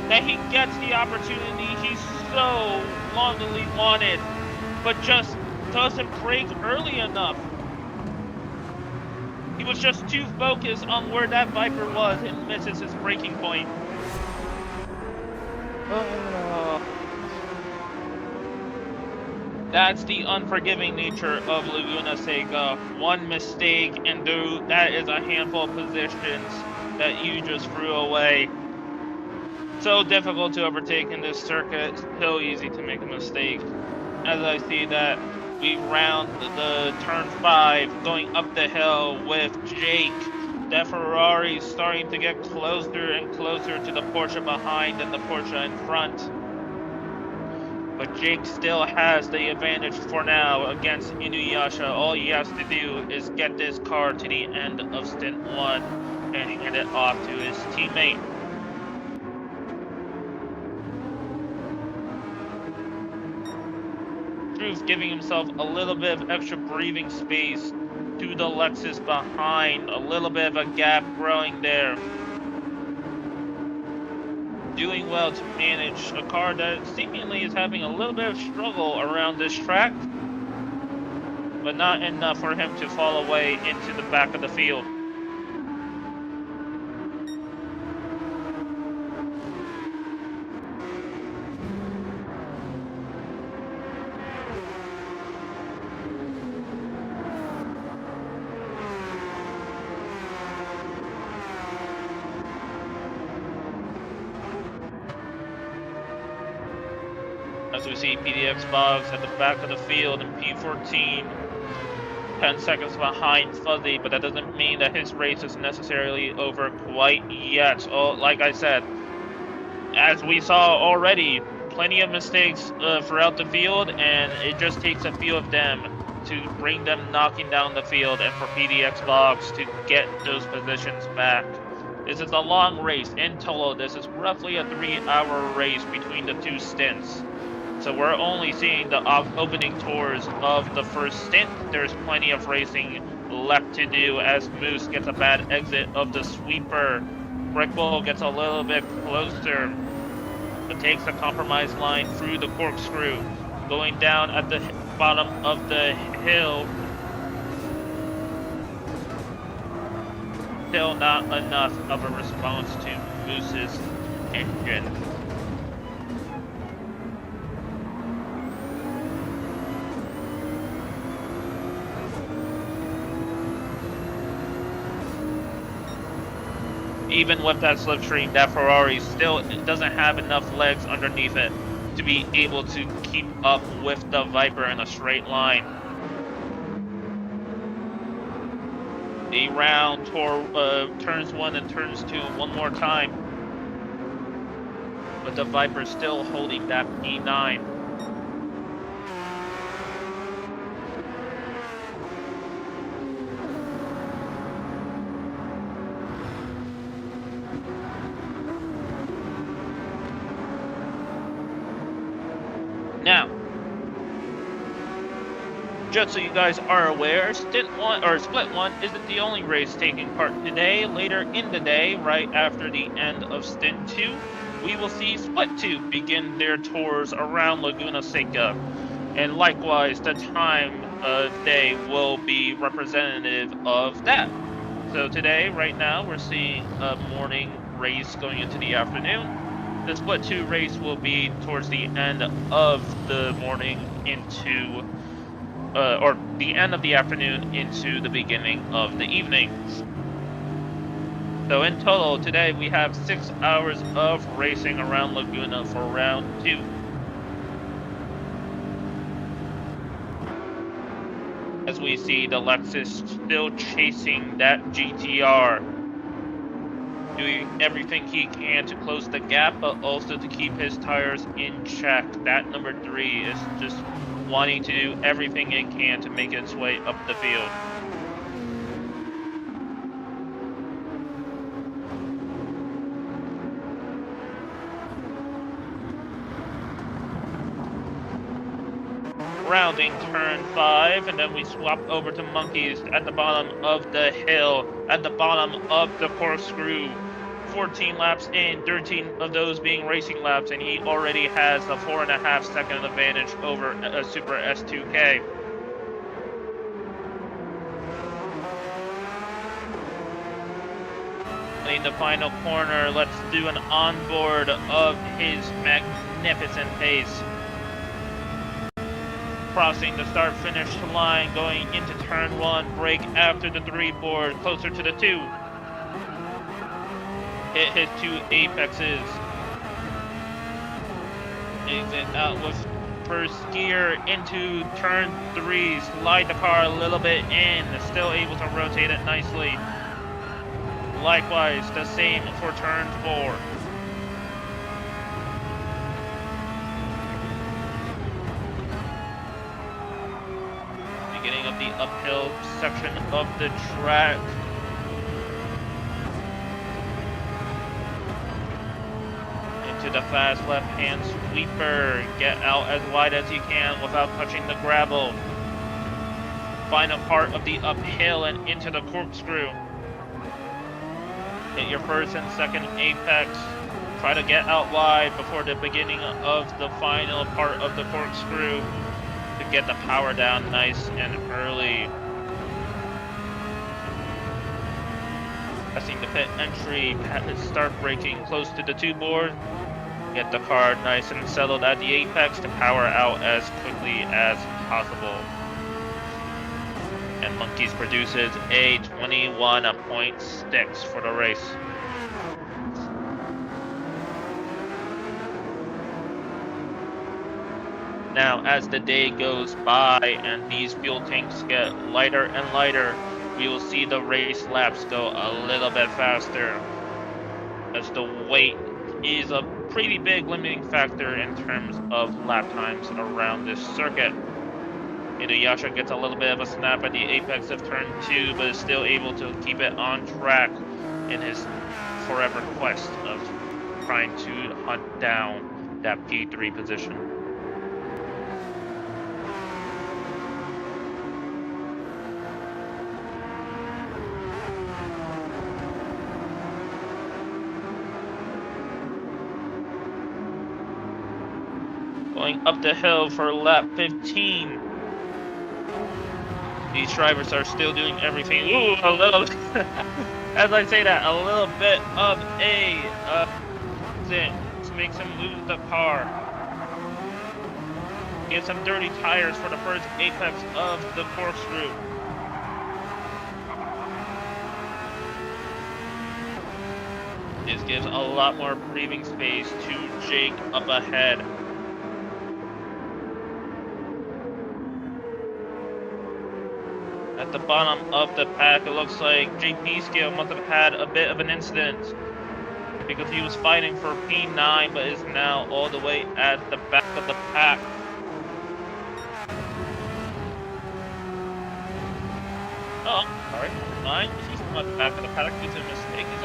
that he gets the opportunity he so longingly wanted, but just doesn't brake early enough. He was just too focused on where that Viper was and misses his braking point. That's the unforgiving nature of Laguna Seca. One mistake and that is a handful of positions that you just threw away. So difficult to overtake in this circuit, so easy to make a mistake. As I see that, we round the turn 5, going up the hill with Jake. That Ferrari starting to get closer and closer to the Porsche behind and the Porsche in front. But Jake still has the advantage for now against Inuyasha. All he has to do is get this car to the end of Stint 1 and hand it off to his teammate. Struve giving himself a little bit of extra breathing space to the Lexus behind. A little bit of a gap growing there. Doing well to manage a car that seemingly is having a little bit of struggle around this track, but not enough for him to fall away into the back of the field. As we see PDX Boggs at the back of the field in P14, 10 seconds behind Fuzzy, but that doesn't mean that his race is necessarily over quite yet. Oh, like I said, as we saw already, plenty of mistakes throughout the field, and it just takes a few of them to bring them knocking down the field and for PDX Boggs to get those positions back. This is a long race. In total, this is roughly a 3-hour race between the two stints. So we're only seeing the opening tours of the first stint. There's plenty of racing left to do as Moose gets a bad exit of the sweeper. Brick Bull gets a little bit closer, but takes a compromise line through the corkscrew, going down at the bottom of the hill. Still not enough of a response to Moose's engine. Even with that slipstream, that Ferrari still doesn't have enough legs underneath it to be able to keep up with the Viper in a straight line. Around turns 1 and turns 2 one more time. But the Viper's still holding that P9. Now, just so you guys are aware, Split 1 isn't the only race taking part today. Later in the day, right after the end of Stint 2, we will see Split 2 begin their tours around Laguna Seca. And likewise, the time of day will be representative of that. So today, right now, we're seeing a morning race going into the afternoon. The Split 2 race will be towards the end of the morning into, or the end of the afternoon into the beginning of the evening. So in total, today we have 6 hours of racing around Laguna for round 2. As we see the Lexus still chasing that GTR, doing everything he can to close the gap, but also to keep his tires in check. That number 3 is just wanting to do everything it can to make its way up the field. Rounding turn 5, and then we swap over to Monkeys at the bottom of the hill, at the bottom of the corkscrew. 14 laps in, 13 of those being racing laps, and he already has a 4.5 second advantage over a Super S2K. In the final corner, let's do an onboard of his magnificent pace. Crossing the start-finish line, going into turn 1, brake after the 3 board, closer to the 2. Hit his 2 apexes. Exit out with first gear into turn 3, slide the car a little bit in, still able to rotate it nicely. Likewise, the same for turn 4. Beginning of the uphill section of the track. Into the fast left-hand sweeper. Get out as wide as you can without touching the gravel. Final part of the uphill and into the corkscrew. Hit your first and second apex. Try to get out wide before the beginning of the final part of the corkscrew to get the power down nice and early. Passing the pit entry, start braking close to the 2 board. Get the car nice and settled at the apex to power out as quickly as possible. And Monkeys produces a 21.6 for the race. Now, as the day goes by and these fuel tanks get lighter and lighter, we will see the race laps go a little bit faster, as the weight is a pretty big limiting factor in terms of lap times around this circuit. Inuyasha gets a little bit of a snap at the apex of turn 2, but is still able to keep it on track in his forever quest of trying to hunt down that P3 position. Going up the hill for lap 15. These drivers are still doing everything. Ooh, a little, as I say that, a little bit of a to make him lose the car. Get some dirty tires for the first apex of the corkscrew. This gives a lot more breathing space to Jake up ahead. At the bottom of the pack, it looks like JP Scale must have had a bit of an incident because he was fighting for P9 but is now all the way at the back of the pack. Oh, sorry, P9. He's not at the back of the pack. It's a mistake. He's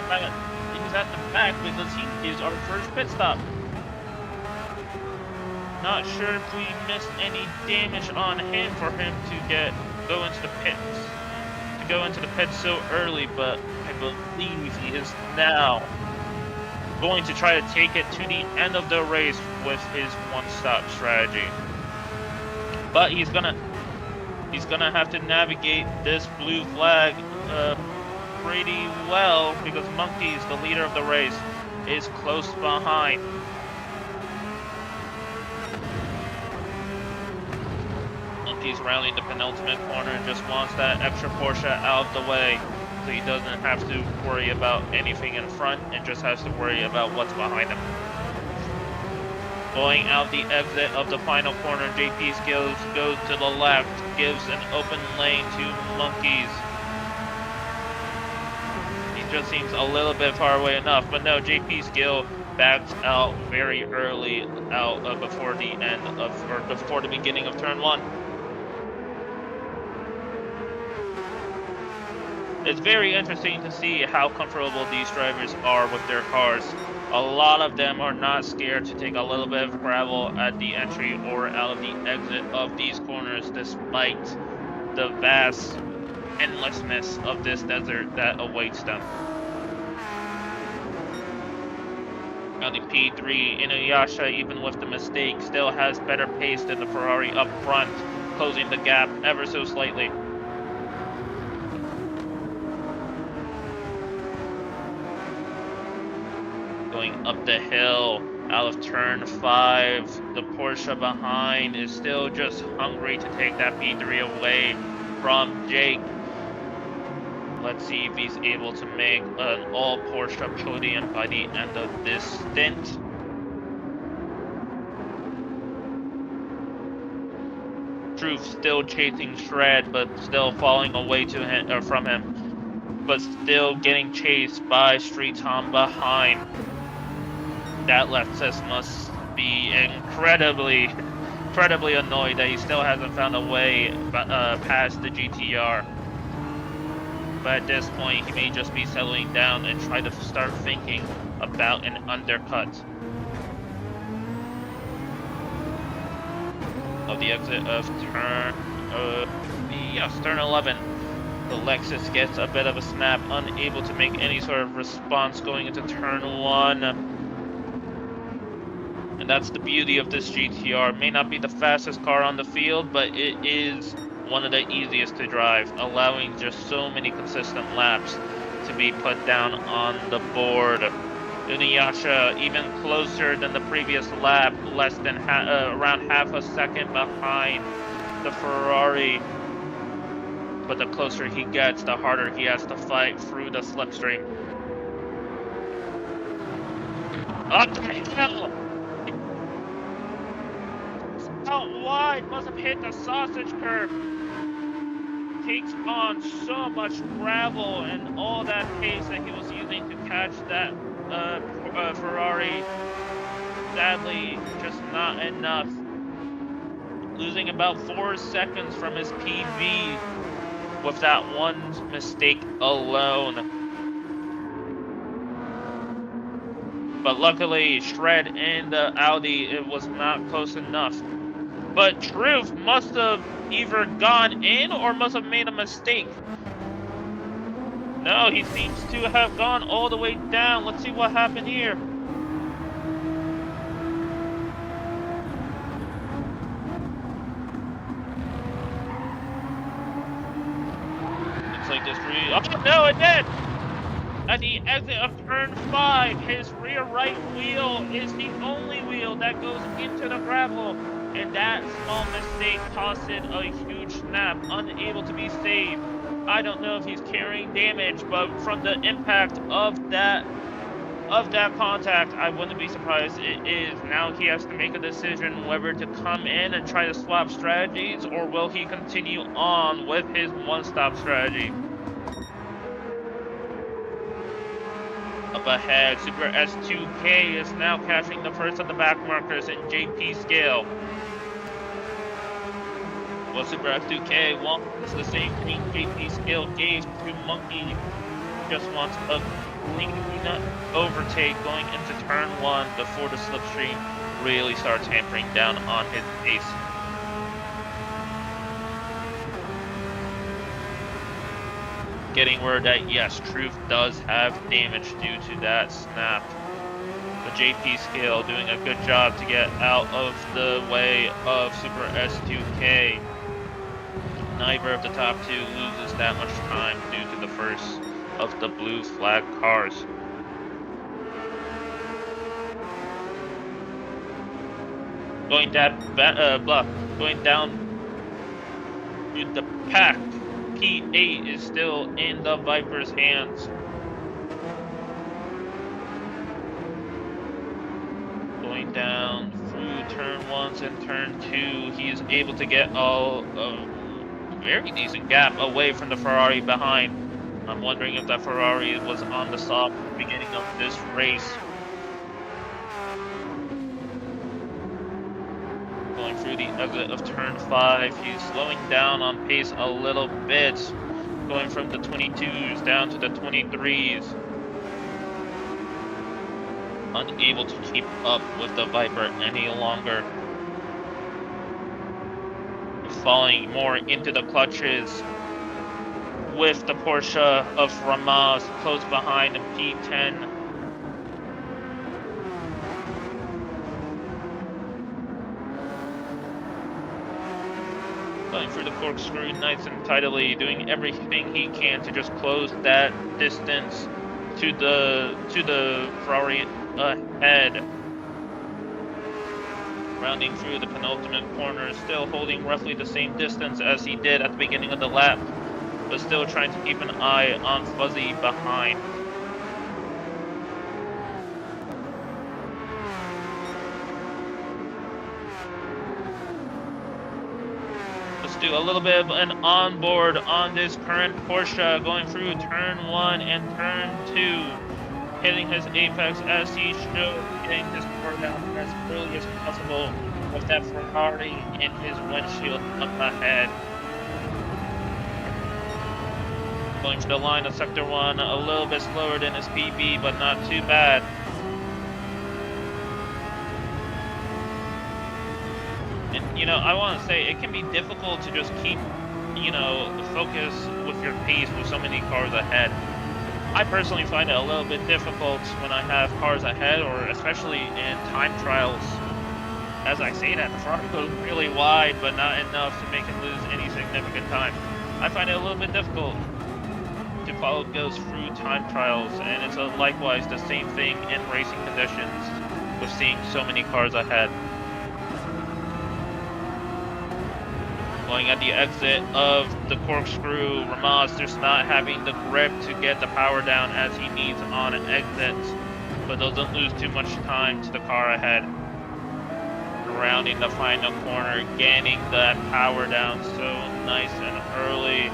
at the back because he is our first pit stop. Not sure if we missed any damage on him for him to go into the pits so early, but I believe he is now going to try to take it to the end of the race with his one-stop strategy. But he's gonna have to navigate this blue flag pretty well because Monkey's, the leader of the race, is close behind. He's rounding the penultimate corner and just wants that extra Porsche out of the way so he doesn't have to worry about anything in front and just has to worry about what's behind him. Going out the exit of the final corner, JP Skills goes to the left, gives an open lane to Monkeys. He just seems a little bit far away enough, but no, JP Skill backs out very early out before the beginning of turn 1. It's very interesting to see how comfortable these drivers are with their cars. A lot of them are not scared to take a little bit of gravel at the entry or out of the exit of these corners, despite the vast endlessness of this desert that awaits them. Now the P3, Inuyasha, even with the mistake, still has better pace than the Ferrari up front, closing the gap ever so slightly. Going up the hill, out of turn 5, the Porsche behind is still just hungry to take that P3 away from Jake. Let's see if he's able to make an all Porsche podium by the end of this stint. Truth still chasing Shred, but still falling away to him from him, but still getting chased by Street Tom behind. That Lexus must be incredibly annoyed that he still hasn't found a way past the GTR. But at this point, he may just be settling down and try to start thinking about an undercut. Of the exit of turn 11. The Lexus gets a bit of a snap, unable to make any sort of response going into turn 1. And that's the beauty of this GTR. It may not be the fastest car on the field, but it is one of the easiest to drive, allowing just so many consistent laps to be put down on the board. Inuyasha even closer than the previous lap, less than around half a second behind the Ferrari. But the closer he gets, the harder he has to fight through the slipstream. Up the hill! Out wide, must have hit the sausage curve. Takes on so much gravel and all that pace that he was using to catch that Ferrari. Sadly, just not enough. Losing about 4 seconds from his PB with that one mistake alone. But luckily, Shred and the Audi, it was not close enough. But Truth must have either gone in or must have made a mistake. No, he seems to have gone all the way down. Let's see what happened here. Looks like this oh no, it did! At the exit of turn 5, his rear right wheel is the only wheel that goes into the gravel, and that small mistake cost it a huge snap, unable to be saved. I don't know if he's carrying damage, but from the impact of that contact, I wouldn't be surprised it is. Now he has to make a decision whether to come in and try to swap strategies, or will he continue on with his one-stop strategy. Up ahead, Super S2K is now catching the first of the back markers in JP scale. Well, Super S2K wants the same thing JP scale gave to Monkey. Just wants a clean overtake going into turn 1 before the slipstream really starts hampering down on his pace. Getting word that yes, Truth does have damage due to that snap. The JP scale doing a good job to get out of the way of Super S2K. Neither of the top two loses that much time due to the first of the blue flag cars. Going down to the pack. P8 is still in the Viper's hands. Going down through turn 1s and turn 2, he is able to get a very decent gap away from the Ferrari behind. I'm wondering if that Ferrari was on the stop at the beginning of this race. Going through the exit of turn 5, he's slowing down on pace a little bit, going from the 22s down to the 23s. Unable to keep up with the Viper any longer. Falling more into the clutches with the Porsche of Ramaz close behind in P10. Going through the corkscrew nice and tidily, doing everything he can to just close that distance to the Ferrari ahead. Rounding through the penultimate corner, still holding roughly the same distance as he did at the beginning of the lap, but still trying to keep an eye on Fuzzy behind. Do a little bit of an onboard on this current Porsche, going through turn 1 and turn 2, hitting his apex as he should, getting his car down as early as possible with that Ferrari in his windshield up ahead. Going for the line of sector 1, a little bit slower than his PB, but not too bad. You know, I want to say it can be difficult to just keep, you know, focus with your pace with so many cars ahead. I personally find it a little bit difficult when I have cars ahead, or especially in time trials. As I say that, the Ferrari goes really wide, but not enough to make him lose any significant time. I find it a little bit difficult to follow those through time trials, and it's likewise the same thing in racing conditions with seeing so many cars ahead. Going at the exit of the corkscrew, Ramaz just not having the grip to get the power down as he needs on exits, but doesn't lose too much time to the car ahead. Rounding the final corner, gaining that power down so nice and early.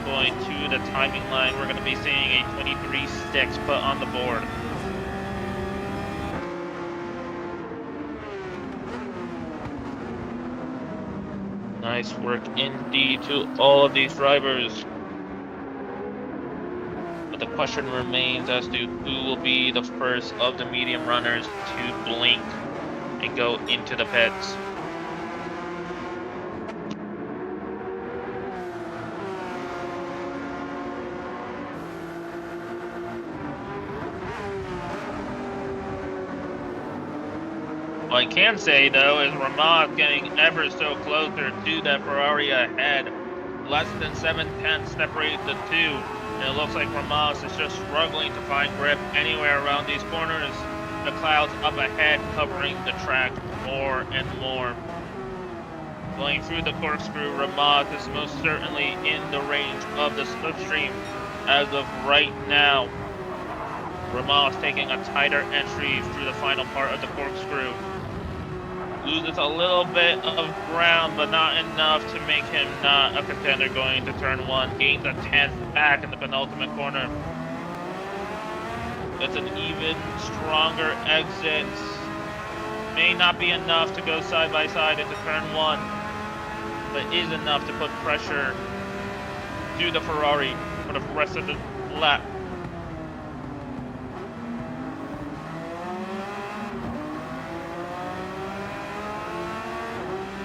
Going to the timing line, we're going to be seeing a 23.6 put on the board. Nice work indeed to all of these drivers. But the question remains as to who will be the first of the medium runners to blink and go into the pits. What I can say, though, is Ramos getting ever so closer to that Ferrari ahead. Less than 7/10 separate the two. And it looks like Ramos is just struggling to find grip anywhere around these corners. The clouds up ahead covering the track more and more. Going through the corkscrew, Ramos is most certainly in the range of the slipstream as of right now. Ramos taking a tighter entry through the final part of the corkscrew. Loses a little bit of ground, but not enough to make him not a contender going into turn 1. Gains a 10th back in the penultimate corner. It's an even stronger exit. May not be enough to go side by side into turn 1, but is enough to put pressure to the Ferrari for the rest of the lap.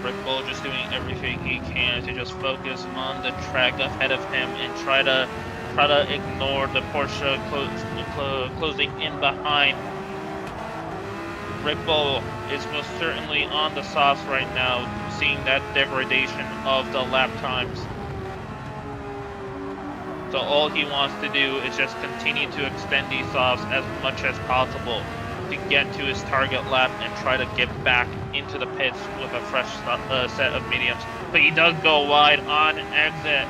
Red Bull just doing everything he can to just focus on the track ahead of him and try to ignore the Porsche closing in behind. Red Bull is most certainly on the softs right now, seeing that degradation of the lap times. So all he wants to do is just continue to extend these softs as much as possible to get to his target lap and try to get back into the pits with a fresh set of mediums. But he does go wide on exit,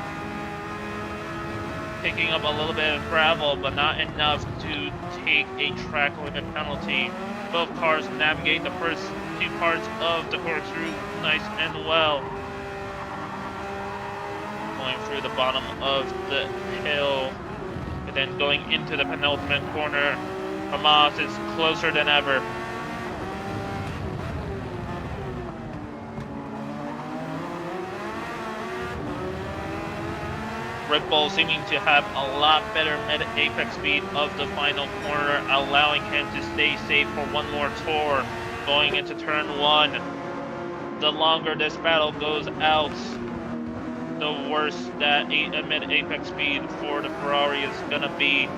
picking up a little bit of gravel, but not enough to take a track limit penalty. Both cars navigate the first two parts of the corkscrew nice and well. Going through the bottom of the hill, and then going into the penultimate corner. Ramos is closer than ever. Red Bull seeming to have a lot better mid-apex speed of the final corner, allowing him to stay safe for one more tour going into turn 1. The longer this battle goes out, the worse that a mid-apex speed for the Ferrari is going to be.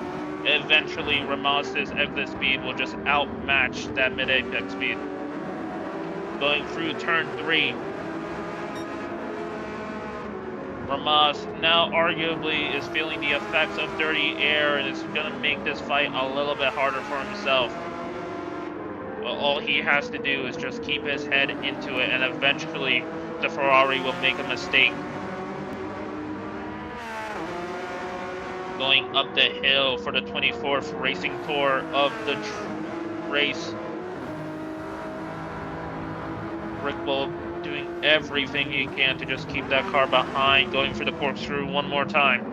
Eventually, Ramos's exit speed will just outmatch that mid-apex speed. Going through turn 3, Ramos now arguably is feeling the effects of dirty air and is going to make this fight a little bit harder for himself. But all he has to do is just keep his head into it, and eventually the Ferrari will make a mistake. Going up the hill for the 24th racing tour of the race. Red Bull doing everything he can to just keep that car behind, going for the corkscrew one more time.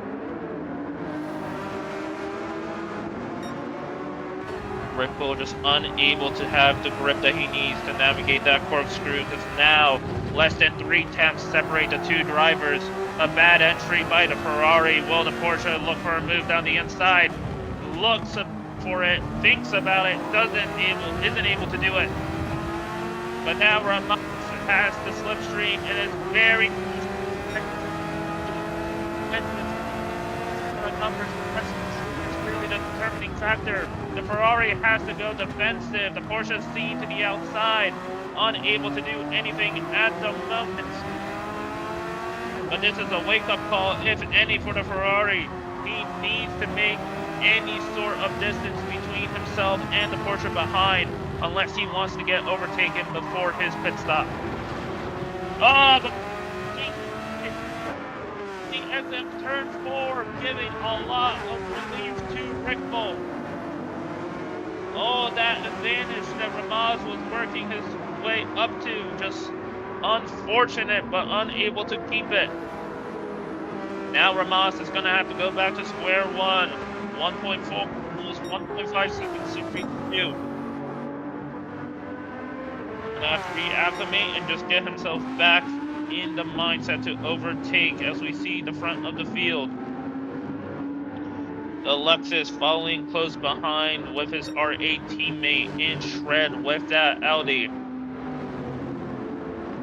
Red Bull just unable to have the grip that he needs to navigate that corkscrew, because now less than 3/10 separate the two drivers. A bad entry by the Ferrari. Will the Porsche look for a move down the inside? Looks for it, thinks about it, isn't able to do it. But now Ramos has the slipstream and is very numbers is really the determining factor. The Ferrari has to go defensive. The Porsche is seen to the outside, unable to do anything at the moment. But this is a wake-up call, if any, for the Ferrari. He needs to make any sort of distance between himself and the Porsche behind, unless he wants to get overtaken before his pit stop. Oh, the exit turn 4, giving a lot of relief to Red Bull. Oh, that advantage that Ramos was working his way up to, just unfortunate, but unable to keep it. Now Ramos is going to have to go back to square one. 1.4, almost 1.5 seconds to redo. Going to have to reacclimate and just get himself back in the mindset to overtake as we see the front of the field. Alexis following close behind with his R8 teammate in shred with that Audi.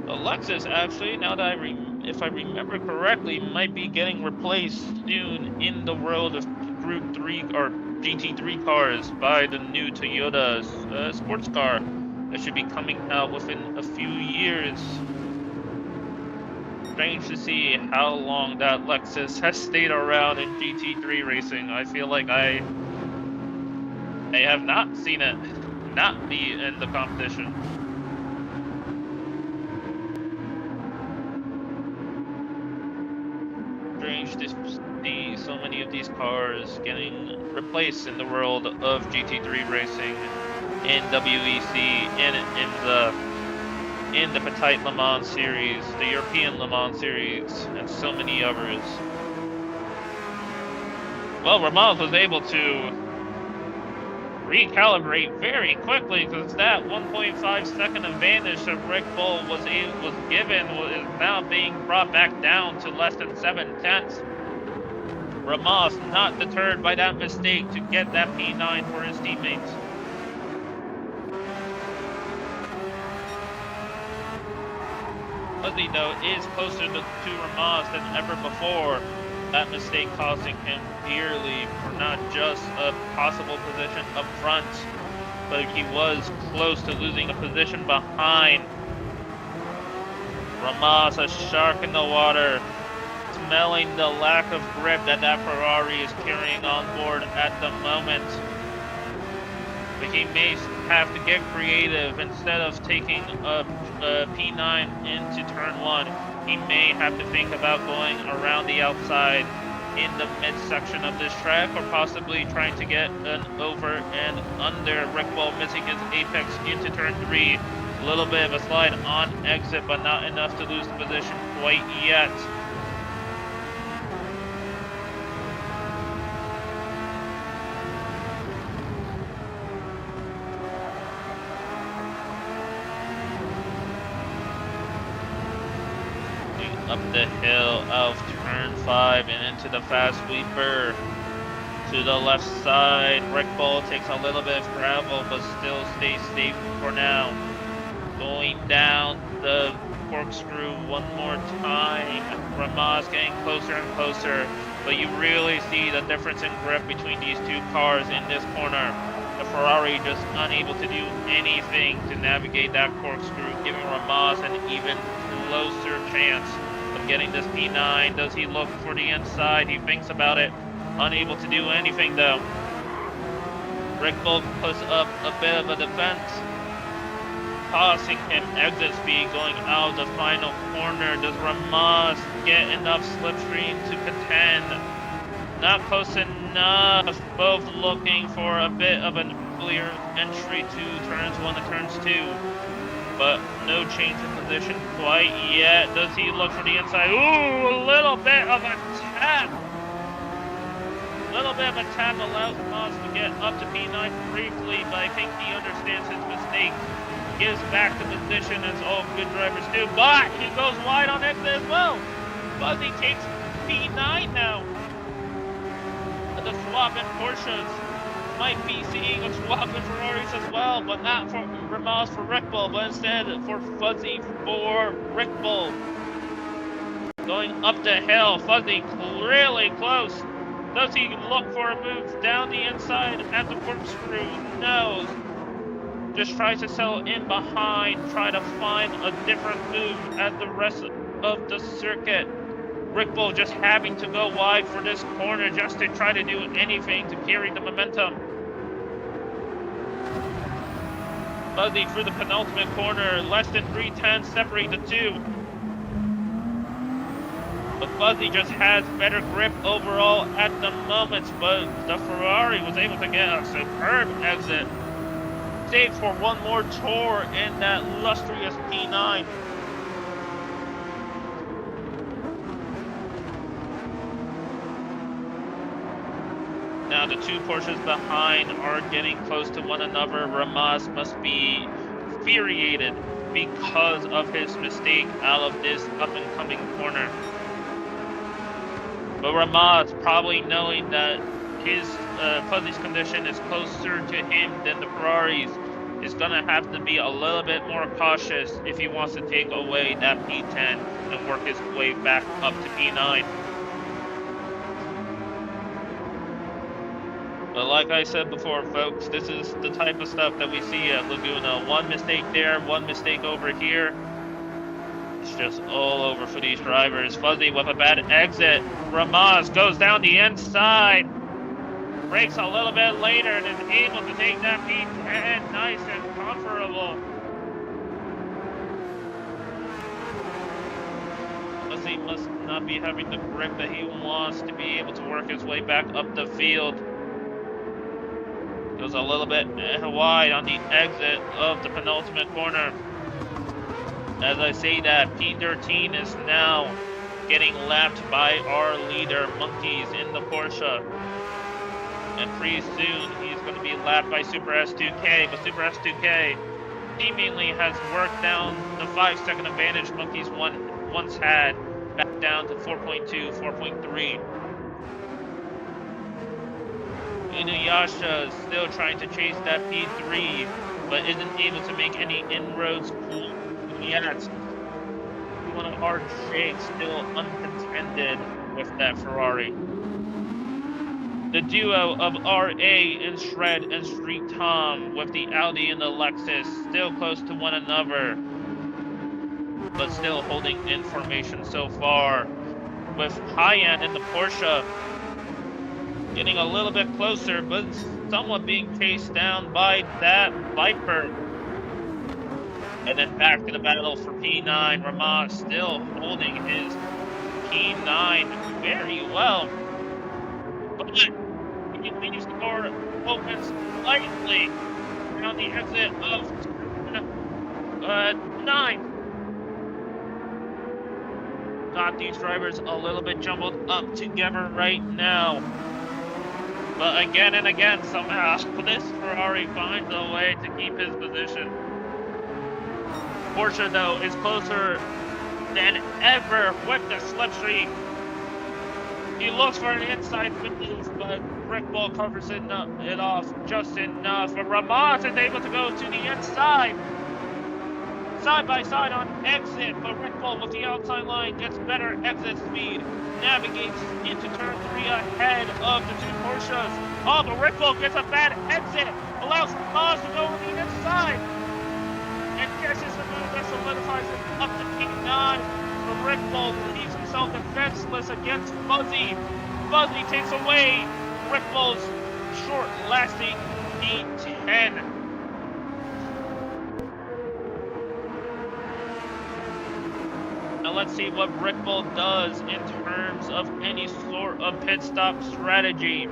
Alexis, actually, now that if I remember correctly, might be getting replaced soon in the world of Group 3 or GT3 cars by the new Toyota sports car that should be coming out within a few years. Strange to see how long that Lexus has stayed around in GT3 racing. I feel like I have not seen it not be in the competition. Strange to see so many of these cars getting replaced in the world of GT3 racing, in WEC, in the Petite Le Mans series, the European Le Mans series, and so many others. Well, Ramos was able to recalibrate very quickly, because that 1.5 second advantage that Red Bull was given is now being brought back down to less than 7/10. Ramos not deterred by that mistake to get that P9 for his teammates. Fuzzy, though, is closer to Ramos than ever before. That mistake costing him dearly for not just a possible position up front, but he was close to losing a position behind. Ramos, a shark in the water, smelling the lack of grip that Ferrari is carrying on board at the moment. But he may have to get creative. Instead of taking a P9 into turn 1, he may have to think about going around the outside in the midsection of this track, or possibly trying to get an over and under. Rick Bull missing his apex into turn 3. A little bit of a slide on exit, but not enough to lose the position quite yet. Up the hill of turn 5 and into the fast sweeper. To the left side, Rick Bull takes a little bit of gravel, but still stays safe for now. Going down the corkscrew one more time. Ramos getting closer and closer, but you really see the difference in grip between these two cars in this corner. The Ferrari just unable to do anything to navigate that corkscrew, giving Ramos an even closer chance of getting this P9. Does he look for the inside? He thinks about it. Unable to do anything though. Rick Bull puts up a bit of a defense, costing him exit speed going out of the final corner. Does Ramos get enough slipstream to contend? Not close enough. Both looking for a bit of a clear entry to turns 1 and turns 2. But no change in position quite yet. Does he look for the inside? Ooh, a little bit of a tap. A little bit of a tap allows Ramos to get up to P9 briefly, but I think he understands his mistake. Gives back the position as all good drivers do, but he goes wide on exit as well. Fuzzy takes P9 now. The swap in Porsches. Might be seeing a swap in Ferraris as well, but not for Ramos for Rick Bull, but instead for Fuzzy for Rick Bull. Going up the hill, Fuzzy really close. Does he look for a move down the inside at the corkscrew? No. Just tries to settle in behind, try to find a different move at the rest of the circuit. Rick Bull just having to go wide for this corner just to try to do anything to carry the momentum. Fuzzy through the penultimate corner, less than 3/10 separate the two. But Fuzzy just has better grip overall at the moment, but the Ferrari was able to get a superb exit. Saved for one more tour in that illustrious P9. Now the two Porsches behind are getting close to one another. Ramos must be infuriated because of his mistake out of this up-and-coming corner. But Ramos, probably knowing that his Fuzzy's condition is closer to him than the Ferrari's, is going to have to be a little bit more cautious if he wants to take away that P10 and work his way back up to P9. But like I said before, folks, this is the type of stuff that we see at Laguna. One mistake there, one mistake over here. It's just all over for these drivers. Fuzzy with a bad exit. Ramaz goes down the inside. Brakes a little bit later and is able to take that P10 nice and comfortable. Fuzzy must not be having the grip that he wants to be able to work his way back up the field. Goes a little bit wide on the exit of the penultimate corner. As I say that, P13 is now getting lapped by our leader, Monkeys, in the Porsche. And pretty soon, he's going to be lapped by Super S2K. But Super S2K seemingly has worked down the 5-second advantage Monkeys once had, back down to 4.2, 4.3. Inuyasha is still trying to chase that P3, but isn't able to make any inroads yet. One of RJ still uncontended with that Ferrari. The duo of RA and Shred and Street Tom with the Audi and the Lexus still close to one another, but still holding in formation so far. With High-End in the Porsche getting a little bit closer, but somewhat being chased down by that Viper. And then back to the battle for P9. Ramaz still holding his P9 very well. But he leaves the door open slightly around the exit of 9. Got these drivers a little bit jumbled up together right now. But again and again, somehow, this Ferrari finds a way to keep his position. Porsche, though, is closer than ever with the slipstream. He looks for an inside move, but Rick Bull covers it off just enough. But Ramaz is able to go to the inside. Side by side on exit, but Rick Bull with the outside line gets better exit speed. Navigates into turn 3 ahead of the two Porsches. Oh, but Rick Bull gets a bad exit. Allows Ramaz to go on the inside. And catches the move that solidifies it up to P9. But Rick Bull leaves himself defenseless against Fuzzy. Fuzzy takes away Rick Bull's short-lasting P10. Now let's see what Rick Bull does in terms of any sort of pit stop strategy.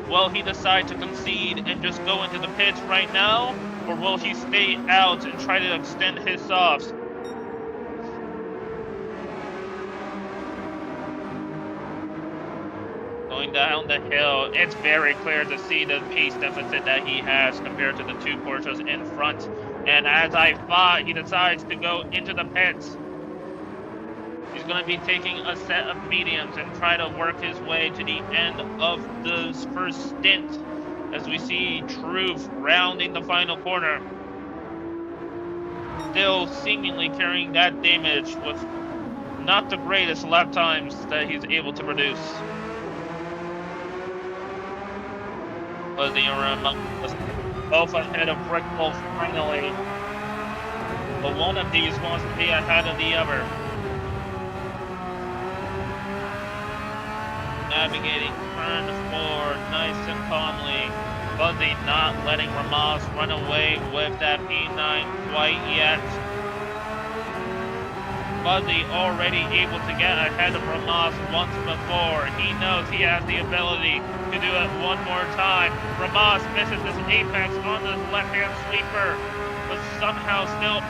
Will he decide to concede and just go into the pits right now? Or will he stay out and try to extend his softs? Going down the hill, it's very clear to see the pace deficit that he has compared to the two Porsches in front. And as I thought, he decides to go into the pits. He's going to be taking a set of mediums and try to work his way to the end of the first stint. As we see Truth rounding the final corner. Still seemingly carrying that damage with not the greatest lap times that he's able to produce. Fuzzy and Ramaz both ahead of Rick Bull finally. But one of these wants to be ahead of the other. Navigating turn 4 nice and calmly. Fuzzy not letting Ramaz run away with that P9 quite yet. Fuzzy already able to get ahead of Ramaz once before. He knows he has the ability to do it one more time. Ramaz misses his apex on the left-hand sweeper, but somehow still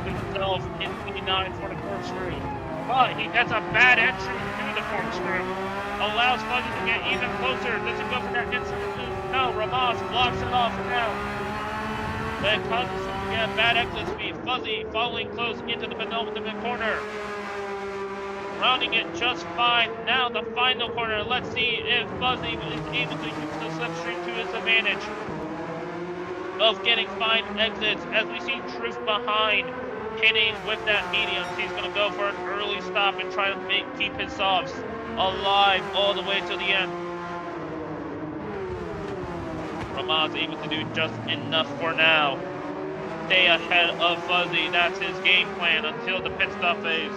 himself in P9 for the corkscrew. But he gets a bad entry to the corkscrew. Allows Fuzzy to get even closer. Does he go for that inside move? No, Ramaz blocks it off now. That causes him to get bad exit speed. Fuzzy following close into the penultimate corner. rounding it just fine. Now the final corner. Let's see if Fuzzy is able to use the slipstream to his advantage. Both getting fine exits as we see Drift behind, hitting with that mediums. He's going to go for an early stop and try to keep his softs alive all the way to the end. Ramon's able to do just enough for now. Stay ahead of Fuzzy. That's his game plan until the pit stop phase.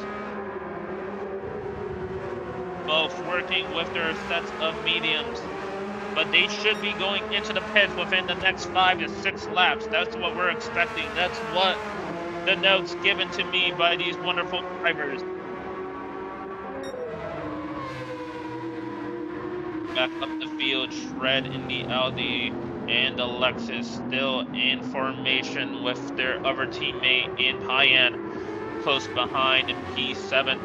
Both working with their sets of mediums, but they should be going into the pits within the next 5 to 6 laps. That's what we're expecting. That's what the notes given to me by these wonderful drivers. Back up the field, Shred in the Audi and the Lexus still in formation with their other teammate in Payan close behind in P7.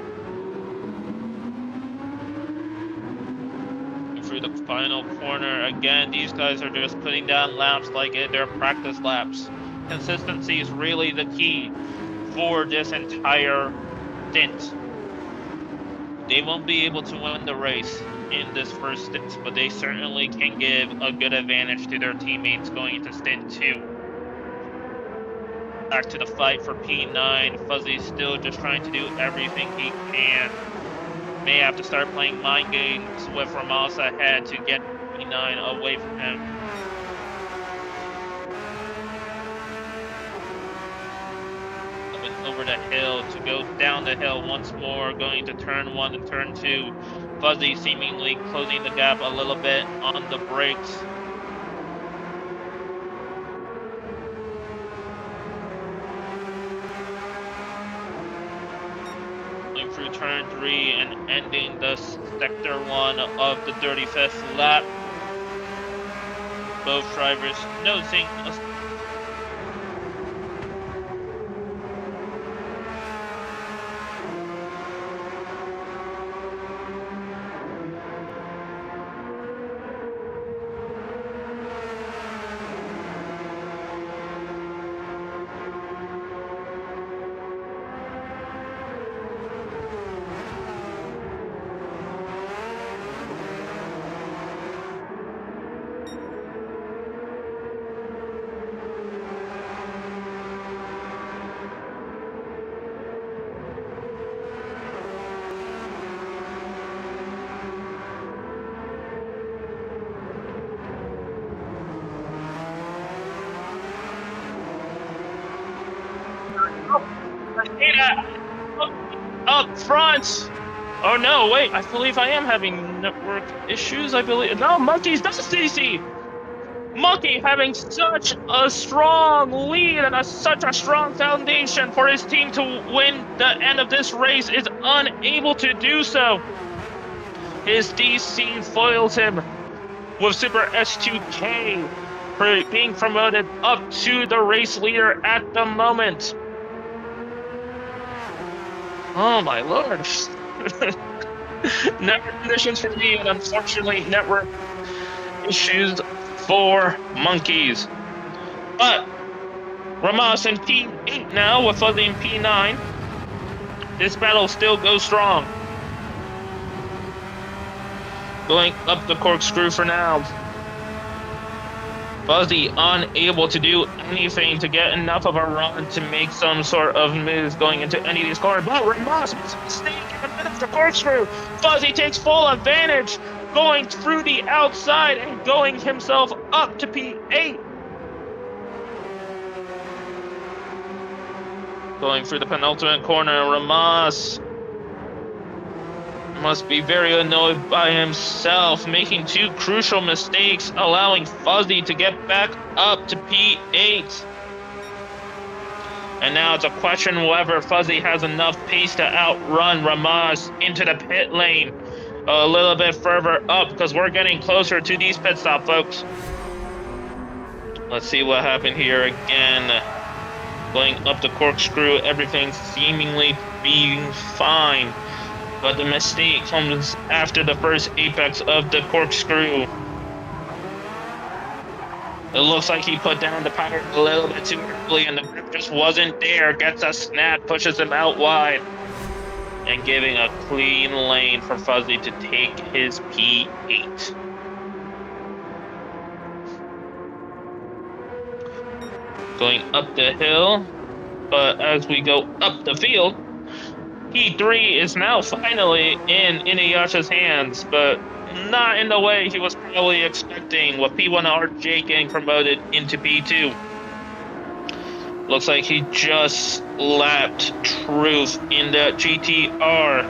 Through the final corner again, these guys are just putting down laps like they're practice laps. Consistency is really the key for this entire stint. They won't be able to win the race in this first stint, but they certainly can give a good advantage to their teammates going into stint 2. Back to the fight for P9. Fuzzy's still just trying to do everything he can. May have to start playing mind games with Ramos ahead to get P9 away from him. Coming over the hill to go down the hill once more, going to turn 1 and turn 2. Fuzzy seemingly closing the gap a little bit on the brakes. Through turn 3 and ending the sector 1 of the 35th lap. Both drivers noticing up front. Oh no, wait, I believe I am having network issues. I believe, no, Monkey's not CC. Monkey having such a strong lead and such a strong foundation for his team to win the end of this race is unable to do so. His DC foils him with Super S2K for being promoted up to the race leader at the moment. Oh my lord. Network conditions for me, and unfortunately network issues for Monkeys. But Ramos in P8 now with Fuzzy in P9. This battle still goes strong. Going up the corkscrew for now. Fuzzy unable to do anything to get enough of a run to make some sort of moves going into any of these corners. But Ramos makes a mistake in the middle of the corkscrew. Fuzzy takes full advantage, going through the outside and going himself up to P8. Going through the penultimate corner, Ramos must be very annoyed by himself, making 2 crucial mistakes, allowing Fuzzy to get back up to P8. And now it's a question whether Fuzzy has enough pace to outrun Ramos into the pit lane a little bit further up, because we're getting closer to these pit stop, folks. Let's see what happened here again. Going up the corkscrew, everything seemingly being fine. But the mistake comes after the first apex of the corkscrew. It looks like he put down the power a little bit too early and the grip just wasn't there. Gets a snap, pushes him out wide. and giving a clean lane for Fuzzy to take his P8. Going up the hill, but as we go up the field, P3 is now finally in Inuyasha's hands, but not in the way he was probably expecting, with P1RJ getting promoted into P2. Looks like he just lapped Truth in the GTR.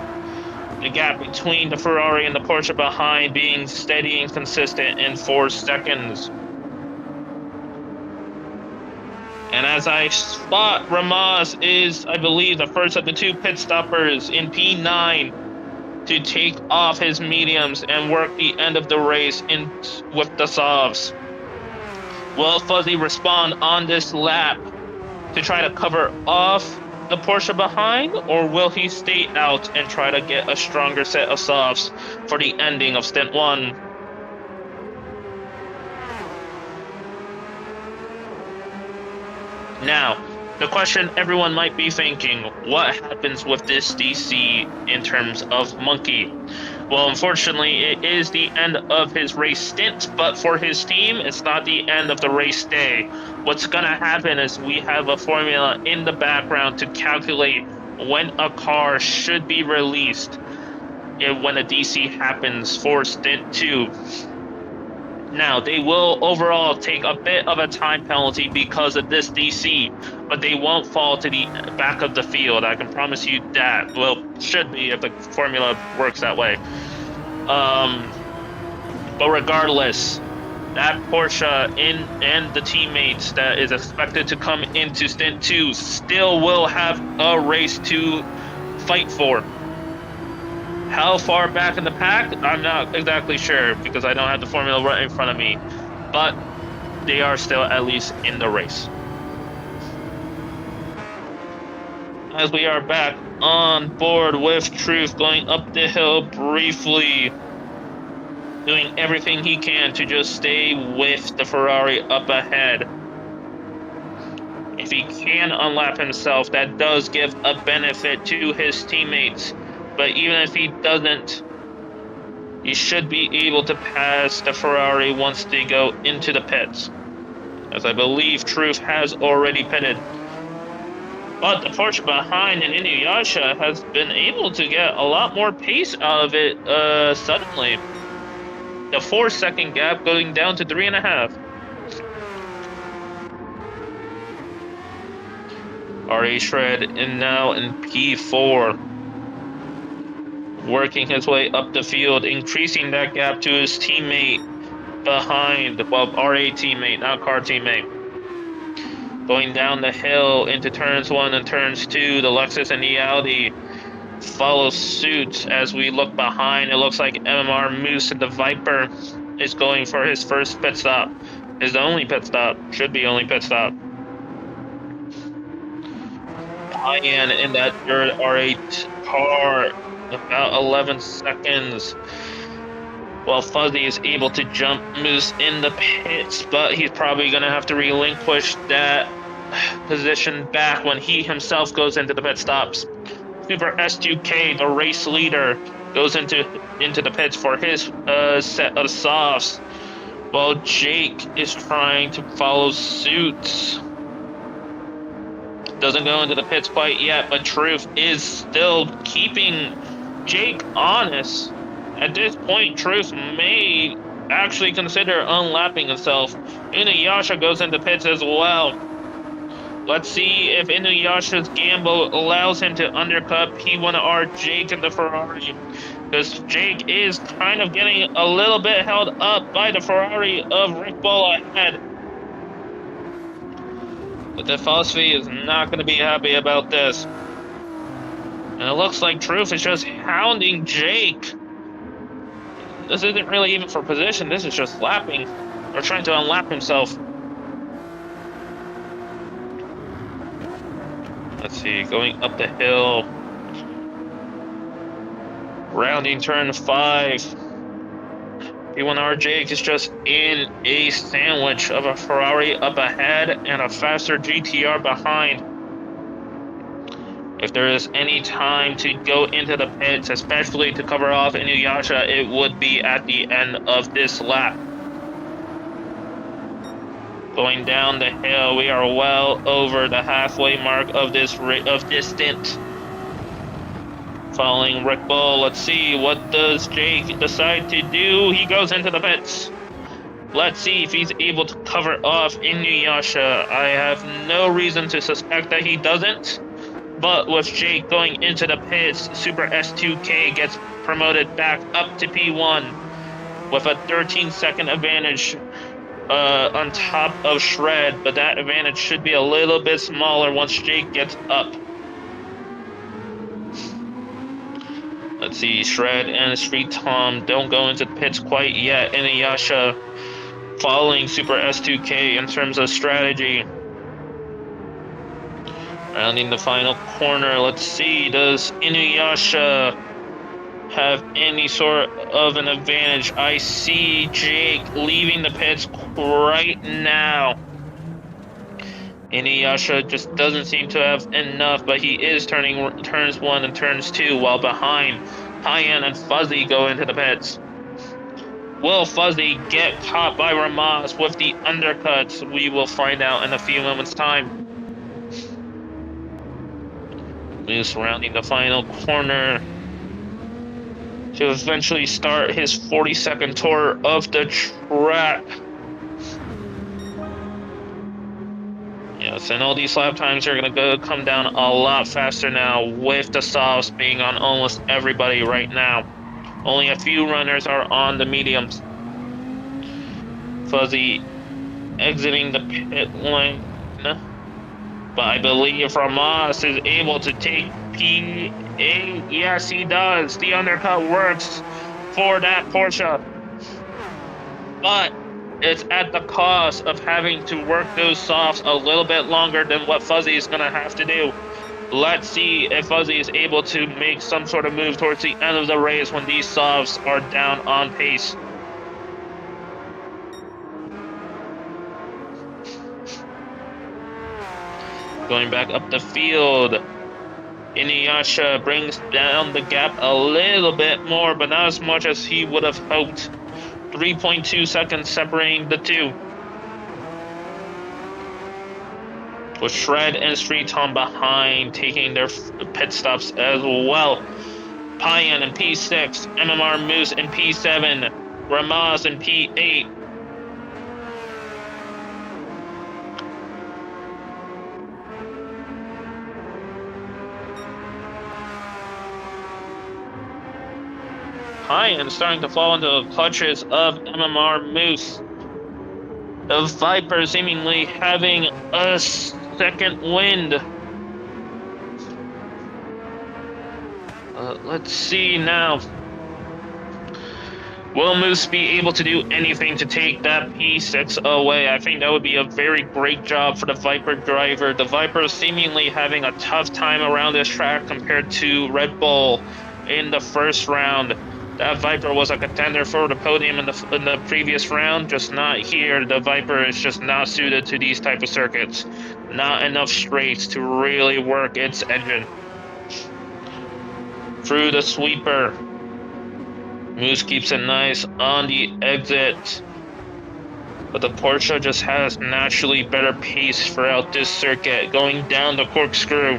The gap between the Ferrari and the Porsche behind being steady and consistent in 4 seconds. And as I spot, Ramaz is, I believe, the first of the 2 pit stoppers in P9 to take off his mediums and work the end of the race in with the softs. Will Fuzzy respond on this lap to try to cover off the Porsche behind, or will he stay out and try to get a stronger set of softs for the ending of Stint 1? Now, the question everyone might be thinking, what happens with this DC in terms of Monkey? Well, unfortunately, it is the end of his race stint, but for his team, it's not the end of the race day. What's going to happen is we have a formula in the background to calculate when a car should be released when a DC happens for Stint 2. Now, they will overall take a bit of a time penalty because of this DC, but they won't fall to the back of the field. I can promise you that. Well, should be if the formula works that way. But regardless, that Porsche and the teammates that is expected to come into Stint 2 still will have a race to fight for. How far back in the pack? I'm not exactly sure because I don't have the formula right in front of me, but they are still at least in the race. As we are back on board with Truth, going up the hill briefly, doing everything he can to just stay with the Ferrari up ahead. If he can unlap himself, that does give a benefit to his teammates. But even if he doesn't, he should be able to pass the Ferrari once they go into the pits, as I believe Truth has already pitted. But the Porsche behind in Inuyasha has been able to get a lot more pace out of it suddenly. The 4-second gap going down to 3.5. RA Shred and now in P4. Working his way up the field, increasing that gap to his teammate behind, well, RA teammate, not car teammate. Going down the hill into turns 1 and turns 2, the Lexus and the Audi follow suit. As we look behind, it looks like MMR Moose and the Viper is going for his first pit stop. His only pit stop, should be only pit stop. Cayenne in that third R8 car, about 11 seconds. Well, Fuzzy is able to jump Moose in the pits, but he's probably going to have to relinquish that position back when he himself goes into the pit stops. Super S2K, the race leader, goes into the pits for his set of softs, while Jake is trying to follow suit. Doesn't go into the pits quite yet, but Truth is still keeping Jake honest. At this point, Truth may actually consider unlapping himself. Inuyasha goes into pits as well. Let's see if Inuyasha's gamble allows him to undercut P1R Jake in the Ferrari, because Jake is kind of getting a little bit held up by the Ferrari of Rick Bull ahead. But the philosophy is not going to be happy about this. And it looks like Truth is just hounding Jake. This isn't really even for position, this is just lapping, or trying to unlap himself. Let's see, going up the hill. Rounding turn 5. P1R Jake is just in a sandwich of a Ferrari up ahead and a faster GTR behind. If there is any time to go into the pits, especially to cover off Inuyasha, it would be at the end of this lap. Going down the hill, we are well over the halfway mark of this stint. Following Rick Bull, let's see, what does Jake decide to do? He goes into the pits. Let's see if he's able to cover off Inuyasha. I have no reason to suspect that he doesn't. But with Jake going into the pits, Super S2K gets promoted back up to P1 with a 13-second advantage on top of Shred, but that advantage should be a little bit smaller once Jake gets up. Let's see, Shred and Street Tom don't go into the pits quite yet. Inuyasha following Super S2K in terms of strategy. Rounding the final corner, let's see, does Inuyasha have any sort of an advantage? I see Jake leaving the pits right now. Inuyasha just doesn't seem to have enough, but he is turning turns 1 and turns 2, while behind, Hyan and Fuzzy go into the pits. Will Fuzzy get caught by Ramaz with the undercuts? We will find out in a few moments' time. Moose rounding the final corner to eventually start his 40-second tour of the track. Yes, and all these lap times are going to come down a lot faster now, with the softs being on almost everybody right now. Only a few runners are on the mediums. Fuzzy exiting the pit lane, but I believe Ramaz is able to take P8. Yes, he does. The undercut works for that Porsche, but it's at the cost of having to work those softs a little bit longer than what Fuzzy is going to have to do. Let's see if Fuzzy is able to make some sort of move towards the end of the race when these softs are down on pace. Going back up the field, Inuyasha brings down the gap a little bit more, but not as much as he would have hoped. 3.2 seconds separating the two. With Shred and Street Tom behind, taking their pit stops as well. Payan in P6, MMR Moose in P7, Ramaz in P8. Payan starting to fall into the clutches of MMR Moose. The Viper seemingly having a second wind. Let's see now. Will Moose be able to do anything to take that P6 away? I think that would be a very great job for the Viper driver. The Viper seemingly having a tough time around this track compared to Red Bull in the first round. That Viper was a contender for the podium in the previous round, just not here. The Viper is just not suited to these type of circuits. Not enough straights to really work its engine. Through the sweeper. Moose keeps it nice on the exit. But the Porsche just has naturally better pace throughout this circuit. Going down the corkscrew.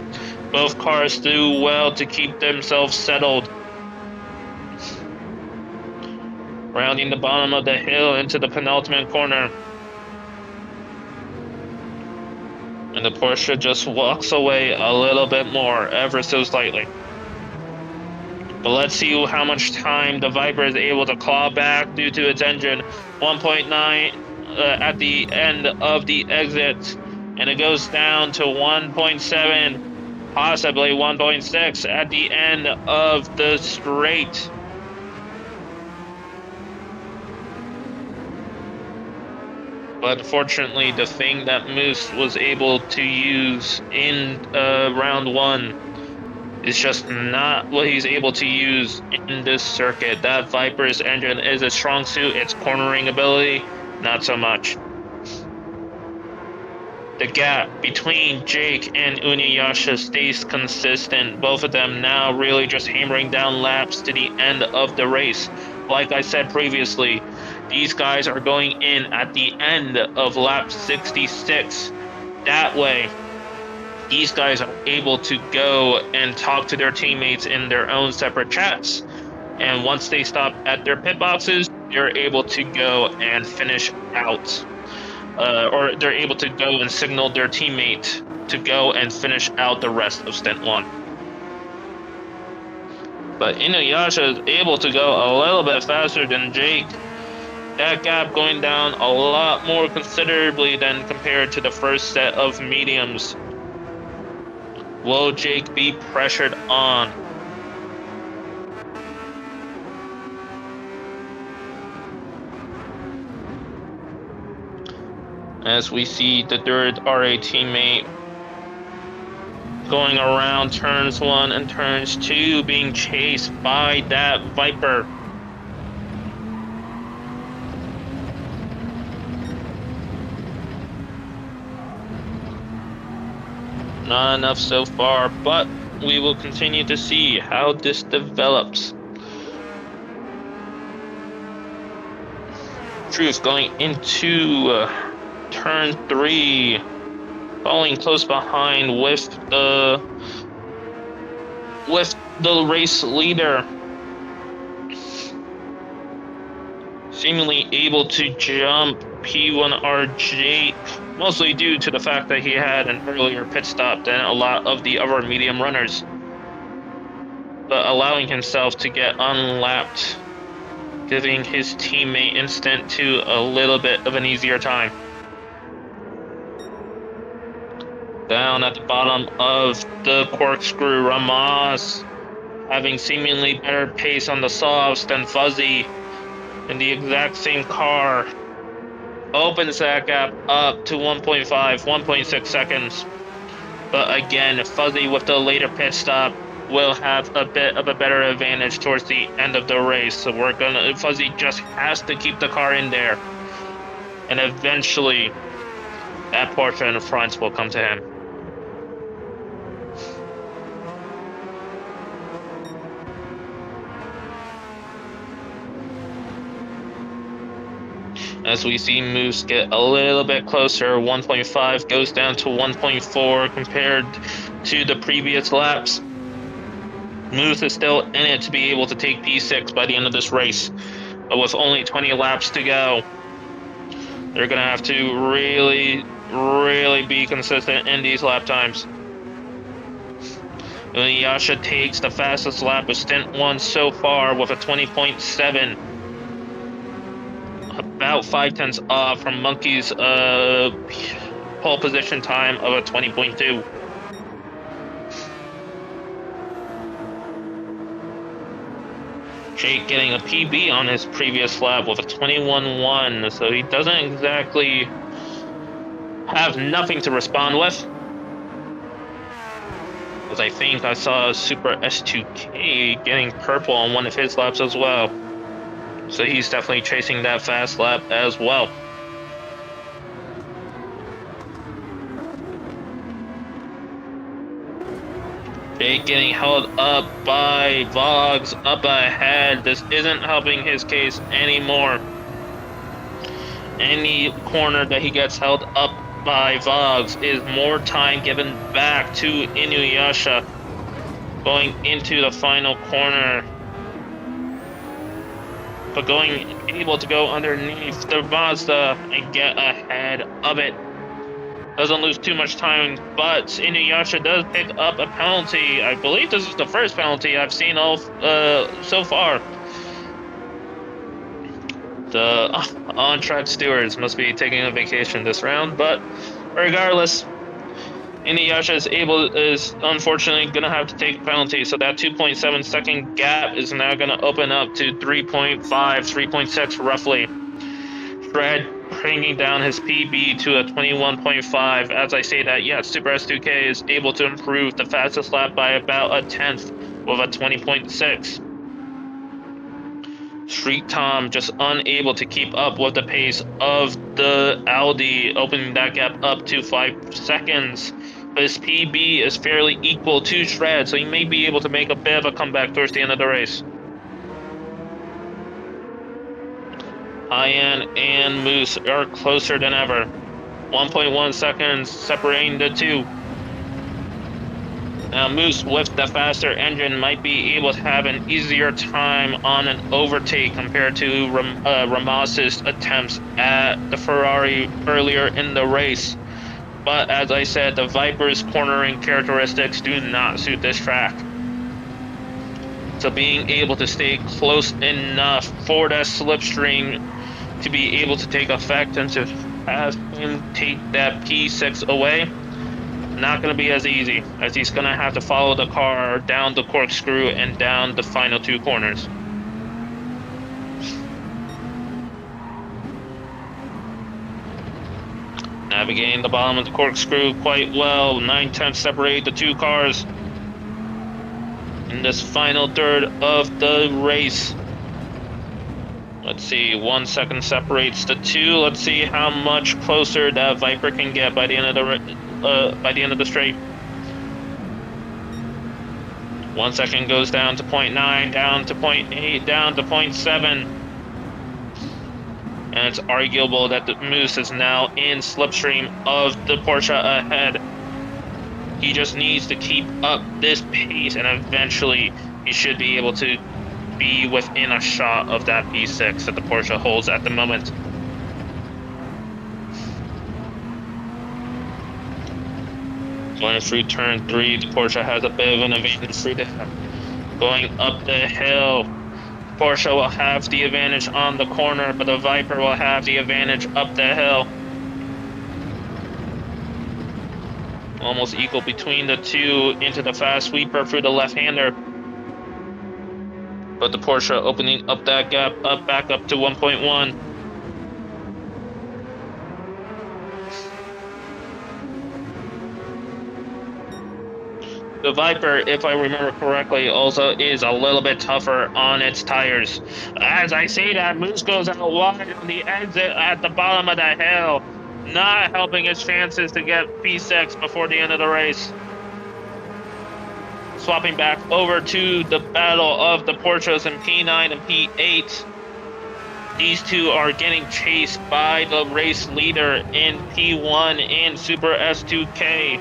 Both cars do well to keep themselves settled. Rounding the bottom of the hill into the penultimate corner. And the Porsche just walks away a little bit more, ever so slightly. But let's see how much time the Viper is able to claw back due to its engine. 1.9 at the end of the exit. And it goes down to 1.7, possibly 1.6 at the end of the straight. But unfortunately, the thing that Moose was able to use in round 1 is just not what he's able to use in this circuit. That Viper's engine is a strong suit. Its cornering ability, not so much. The gap between Jake and Inuyasha stays consistent. Both of them now really just hammering down laps to the end of the race. Like I said previously, these guys are going in at the end of lap 66. That way, these guys are able to go and talk to their teammates in their own separate chats. And once they stop at their pit boxes, they're able to go and finish out. Or they're able to go and signal their teammate to go and finish out the rest of Stint 1. But Inuyasha is able to go a little bit faster than Jake. That gap going down a lot more considerably than compared to the first set of mediums. Will Jake be pressured on? As we see the third RA teammate going around turns 1 and turns 2, being chased by that Viper. Not enough so far, but we will continue to see how this develops. Truth going into turn 3, falling close behind with the race leader, seemingly able to jump P1R Jake, mostly due to the fact that he had an earlier pit stop than a lot of the other medium runners, but allowing himself to get unlapped, giving his teammate Stint 2 a little bit of an easier time. Down at the bottom of the corkscrew, Ramos having seemingly better pace on the softs than Fuzzy in the exact same car, opens that gap up to 1.5, 1.6 seconds. But again, Fuzzy with the later pit stop will have a bit of a better advantage towards the end of the race. So Fuzzy just has to keep the car in there, and eventually that portion in front will come to him. As we see Moose get a little bit closer, 1.5 goes down to 1.4 compared to the previous laps. Moose is still in it to be able to take P6 by the end of this race, but with only 20 laps to go, they're going to have to really, really be consistent in these lap times. Inuyasha takes the fastest lap of Stint 1 so far with a 20.7. About 5/10 off from Monkey's pole position time of a 20.2. Jake getting a PB on his previous lap with a 21.1, so he doesn't exactly have nothing to respond with. As I think I saw Super S2K getting purple on one of his laps as well. So he's definitely chasing that fast lap as well. Jake getting held up by Vogs up ahead. This isn't helping his case anymore. Any corner that he gets held up by Vogs is more time given back to Inuyasha going into the final corner. But able to go underneath the Mazda and get ahead of it. Doesn't lose too much time, but Inuyasha does pick up a penalty. I believe this is the first penalty I've seen so far. The on-track stewards must be taking a vacation this round, but regardless, Inuyasha is unfortunately going to have to take a penalty, so that 2.7 second gap is now going to open up to 3.5, 3.6 roughly. Fred bringing down his PB to a 21.5. As I say that, yes, Super S2K is able to improve the fastest lap by about a tenth with a 20.6. Street Tom just unable to keep up with the pace of the Audi, opening that gap up to 5 seconds. But his PB is fairly equal to Shred, so he may be able to make a bit of a comeback towards the end of the race. Hyan and Moose are closer than ever. 1.1 seconds separating the two. Now Moose, with the faster engine, might be able to have an easier time on an overtake compared to Ramos's attempts at the Ferrari earlier in the race. But as I said, the Viper's cornering characteristics do not suit this track. So being able to stay close enough for that slipstream to be able to take effect and to have him take that P6 away, not going to be as easy, as he's going to have to follow the car down the corkscrew and down the final two corners. Navigating the bottom of the corkscrew quite well. 9/10 separate the two cars in this final third of the race. Let's see, 1 second separates the two. Let's see how much closer that Viper can get by the end of the straight. 1 second goes down to 0.9, down to 0.8, down to 0.7. And it's arguable that the Moose is now in slipstream of the Porsche ahead. He just needs to keep up this pace, and eventually he should be able to be within a shot of that P6 that the Porsche holds at the moment. Going through turn 3, the Porsche has a bit of an advantage through there. Going up the hill, Porsche will have the advantage on the corner, but the Viper will have the advantage up the hill. Almost equal between the two into the fast sweeper through the left-hander. But the Porsche opening up that gap back up to 1.1. The Viper, if I remember correctly, also is a little bit tougher on its tires. As I say that, Moose goes out wide on the exit at the bottom of the hill, not helping his chances to get P6 before the end of the race. Swapping back over to the battle of the Porsches in P9 and P8. These two are getting chased by the race leader in P1 and Super S2K.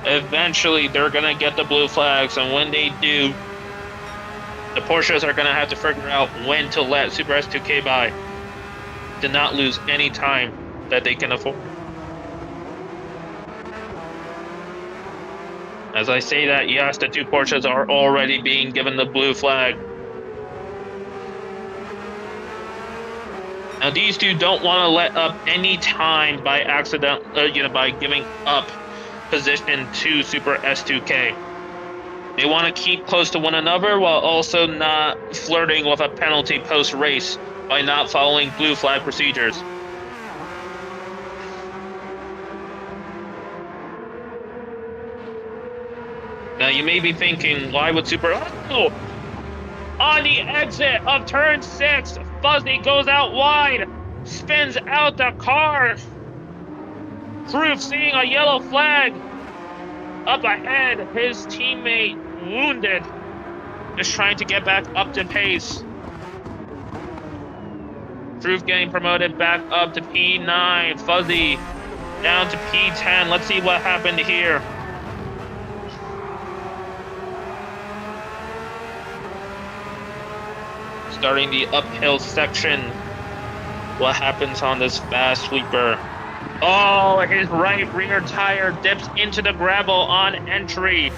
Eventually, they're going to get the blue flags, and when they do, the Porsches are going to have to figure out when to let Super S2K by to not lose any time that they can afford. As I say that, yes, the two Porsches are already being given the blue flag. Now, these two don't want to let up any time by by giving up position to Super S2K. They want to keep close to one another while also not flirting with a penalty post-race by not following blue flag procedures. Now you may be thinking, why would Super... Oh! On the exit of turn 6, Fuzzy goes out wide, spins out the car. Proof seeing a yellow flag. Up ahead, his teammate wounded, just trying to get back up to pace. Proof getting promoted back up to P9. Fuzzy down to P10. Let's see what happened here. Starting the uphill section. What happens on this fast sweeper? Oh, his right rear tire dips into the gravel on entry.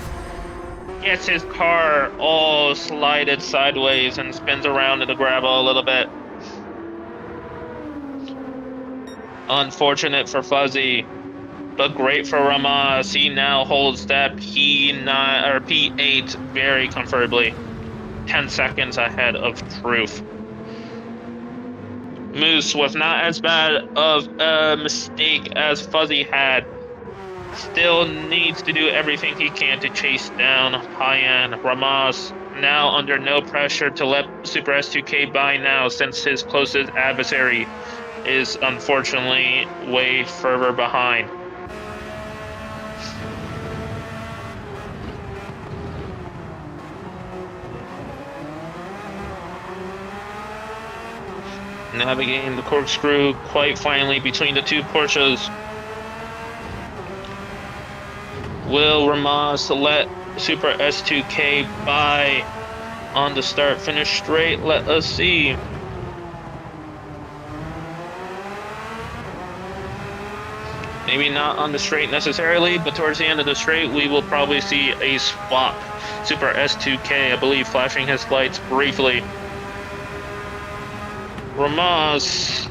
Gets his car all slided sideways and spins around in the gravel a little bit. Unfortunate for Fuzzy, but great for Ramaz. He now holds that P9 or P8 very comfortably, 10 seconds ahead of Truth. Moose, with not as bad of a mistake as Fuzzy had, still needs to do everything he can to chase down Hyan. Ramaz now under no pressure to let Super S2K by now, since his closest adversary is unfortunately way further behind. Navigating the corkscrew quite finely between the two Porsches. Will Ramos let Super S2K by on the start-finish straight? Let us see. Maybe not on the straight necessarily, but towards the end of the straight, we will probably see a swap. Super S2K, I believe, flashing his lights briefly. Ramos